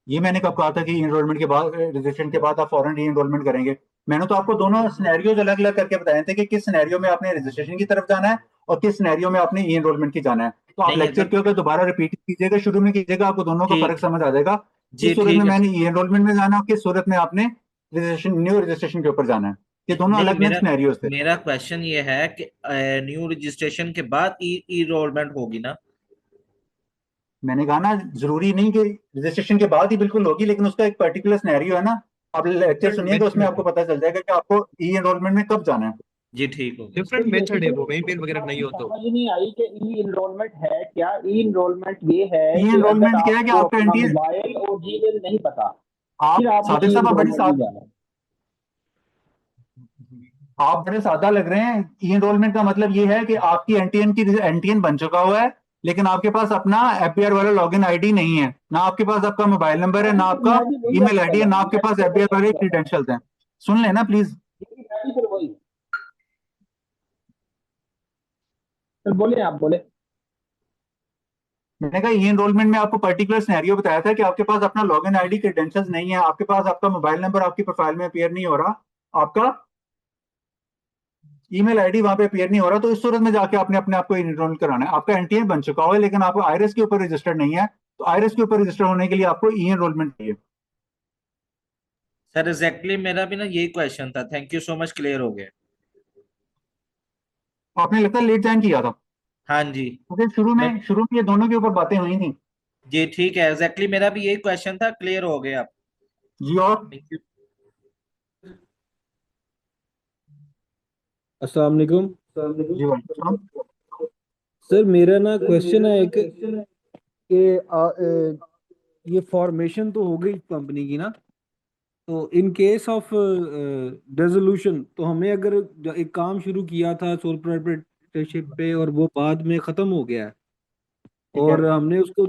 ये मैंने कब कहा था कि इनरोलमेंट के बाद, रजिस्ट्रेशन के बाद आप फॉरन री एनरोलमेंट करेंगे? मैंने तो आपको दोनों सिनेरियोज अलग अलग करके बताए थे कि किस सिनेरियो में आपने रजिस्ट्रेशन की तरफ जाना है और किस सिनेरियो में आपने ई एनरोलमेंट की जाना है। तो आप नहीं लेक्चर अगर के अगर दोबारा रिपीट कीजिएगा, शुरू में कीजिएगा, आपको दोनों का फर्क ठीक, समझ आ जाएगा। जी किस सूरत में ठीक है मैंने सर। ई एनरोलमेंट में जाना है और किस सूरत में आपने रजिस्ट्रेशन, न्यू रजिस्ट्रेशन के ऊपर जाना है। ये दोनों नहीं अलग अलग मेरा सिनेरियोज थे। मेरा क्वेश्चन ये है कि न्यू रजिस्ट्रेशन के बाद ई इनरोलमेंट होगी ना? मैंने कहा ना, जरूरी नहीं कि रजिस्ट्रेशन के बाद ही बिल्कुल होगी, लेकिन उसका एक पर्टिकुलर सिनेरियो है ना। आप लेक्चर सुनिएगा, उसमें आपको पता चल जाएगा कि आपको ई एनरोलमेंट में कब जाना है। जी ठीक हो गया। डिफरेंट मेथड है वो, ईमेल वगैरह नहीं हो तो। समझ नहीं आई कि ई इनरोलमेंट है क्या। ई इनरोलमेंट ये है ई कि अगर एनरोलमेंट क्या है कि आपको आपका अपना एनटीएन, मोबाइल और जीमेल नहीं पता, आप फिर आपने सादिक ई साहब इनरोलमेंट में जाना है। आप बड़े सादा लग रहे हैं। ई एनरोलमेंट का मतलब ये है कि आपकी एनटीएन बन चुका हुआ है, लेकिन आपके पास अपना एफबीआर वाला लॉगिन आईडी नहीं है, ना आपके पास आपका मोबाइल नंबर है, ना आपका मैं भी वही ईमेल आपको आईडी कह है, रहा ना हूँ, आपके मैं भी पास फिर एफबीआर वही वाले कह रहा हूँ, क्रीडेंशियल्स हैं। सुन लेना प्लीज। मैं भी फिर वही। फिर बोले, आप बोले। मैंने कहा ई एनरोलमेंट में आपको पर्टिकुलर सिनेरियो बताया था कि आपके पास अपना लॉगिन आईडी क्रेडेंशियल्स नहीं है, आपके पास आपका मोबाइल नंबर आपकी प्रोफाइल में अपीयर नहीं हो रहा, आपका ईमेल आईडी वहां पे अपीयर नहीं हो रहा, तो इस सूरत में जाके आपने अपने आप को एनरोल कराना है। आपका एनटीएन बन चुका हुआ है, लेकिन आपको आईआरएस के ऊपर रजिस्टर्ड नहीं है, तो आईआरएस के ऊपर रजिस्टर होने के लिए आपको ई एनरोलमेंट चाहिए। सर एग्जैक्टली मेरा भी ना यही क्वेश्चन था, thank you so much, clear हो गया। आपने लगता है लेट ज्वाइन किया था, हाँ जी। क्योंकि मैं शुरू में ये दोनों के ऊपर बातें हुई थी। जी ठीक है, एग्जैक्टली मेरा भी यही क्वेश्चन था, क्लियर हो गया आप। जी, और थैंक यू। अस्सलाम वालेकुम। जी वालेकुम। सर मेरा ना क्वेश्चन है एक कि ये फॉर्मेशन तो हो गई कंपनी की ना, तो इन केस ऑफ रेजोल्यूशन तो हमें अगर एक काम शुरू किया था सोल प्रोप्राइटरशिप पे और वो बाद में ख़त्म हो गया है ठीक है, और हमने उसको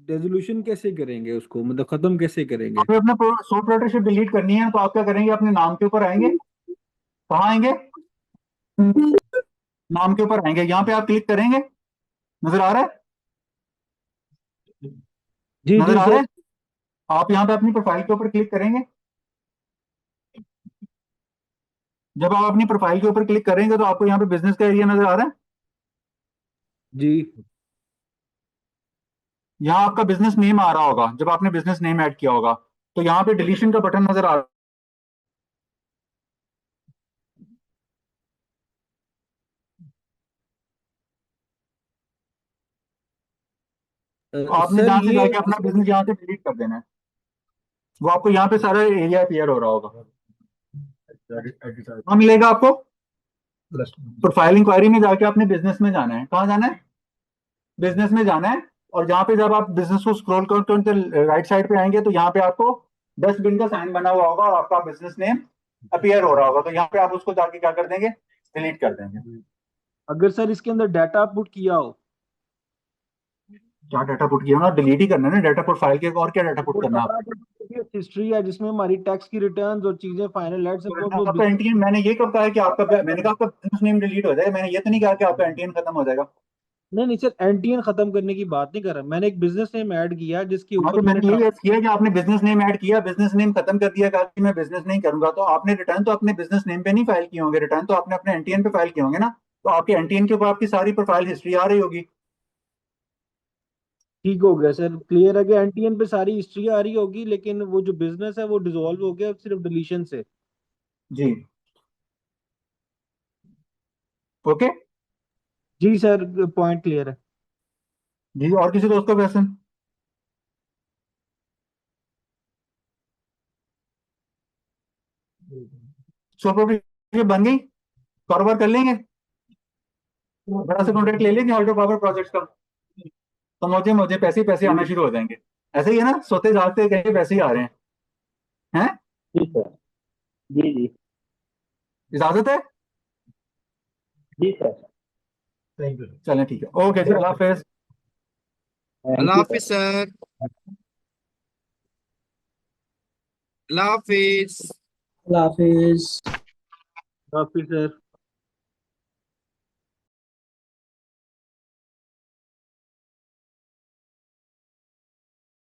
रेजोल्यूशन कैसे करेंगे, उसको मतलब ख़त्म कैसे करेंगे? आपने अपना सोल प्रोप्राइटरशिप डिलीट करनी है, तो आप क्या करेंगे, अपने नाम के ऊपर आएंगे। कहाँ आएंगे? नाम के ऊपर आएंगे, यहाँ पे आप क्लिक करेंगे। नजर आ रहा है? जी नजर जी आ रहा सर। है? आप यहाँ पे अपनी प्रोफाइल के ऊपर क्लिक करेंगे। जब आप अपनी प्रोफाइल के ऊपर क्लिक करेंगे तो आपको यहाँ पे बिजनेस का एरिया नजर आ रहा है। जी यहाँ आपका बिजनेस नेम आ रहा होगा, जब आपने बिजनेस नेम ऐड किया होगा, तो यहाँ पे डिलीशन का बटन नजर आ रहा है, तो आपने सर जहाँ से ये जाके अपना बिजनेस यहाँ से डिलीट कर देना है। वो आपको यहाँ पे सारा एरिया क्लियर हो रहा होगा। कहाँ मिलेगा आपको? प्रोफाइल इंक्वायरी में जाके अपने बिजनेस में जाना है। कहाँ जाना है? बिजनेस में जाना है। और जहाँ पे जब आप बिजनेस को स्क्रॉल करते राइट साइड पे आएंगे, तो यहाँ पे आपको डस्टबिन का साइन बना हुआ होगा और आपका बिजनेस नेम अपीयर हो रहा होगा, तो यहाँ पे आप उसको जाके क्या कर देंगे, डिलीट कर देंगे। अगर सर इसके अंदर डाटा पुट किया हो क्या डाटा पुट किया ना, डिलीट ही करना है ना डाटा प्रोफाइल के, और क्या डाटा पुट और करना है सारा हिस्ट्री है जिसमें हमारी टैक्स की रिटर्न्स और चीजें फाइनल एड्स वो आपका एनटीएन। मैंने ये कब कहा है कि आपका, मैंने कहा आपका बिजनेस नेम डिलीट हो जाएगा, मैंने ये तो नहीं कहा कि आपका एनटीएन खत्म हो जाएगा। नहीं नहीं सर, एनटीएन खत्म करने की बात नहीं कर रहा, मैंने एक बिजनेस नेम ऐड किया जिसके हाँ, ऊपर तो मैंने मैंने यही अर्ज किया कि आपने बिजनेस नेम ऐड किया, बिजनेस नेम खत्म कर दिया, कहा कि मैं बिजनेस नहीं करूंगा, तो आपने रिटर्न तो अपने बिजनेस नेम पे नहीं फाइल किए होंगे, रिटर्न तो आपने अपने एनटीएन पे फाइल किए होंगे ना। तो आपके एनटीएन के ऊपर आपकी सारी प्रोफाइल हिस्ट्री आ रही होगी। ठीक हो गया सर, क्लियर है कि एनटीएन पे सारी हिस्ट्री आ रही होगी, लेकिन वो जो बिजनेस है वो डिसॉल्व हो गया सिर्फ डिलीशन से। जी, ओके। जी सर, पॉइंट क्लियर है। जी, और किसी दोस्त का क्वेश्चन? सो बन गई, कारोबार कर लेंगे, बड़ा सा कॉन्ट्रैक्ट ले लेंगे हाइड्रो पावर प्रोजेक्ट का, तो मुझे मुझे पैसे पैसे आना शुरू हो जाएंगे। ऐसे ही है ना, सोते जागते कहीं पैसे ही आ रहे हैं। हैं? जी सर। जी जी। इजाजत है? जी सर। चलें, ठीक है, ओके जी, अल्लाह हाफिज। थैंक अल्लाह यू हाफिज सर। सर। अल्लाह हाफिज। काफी सर।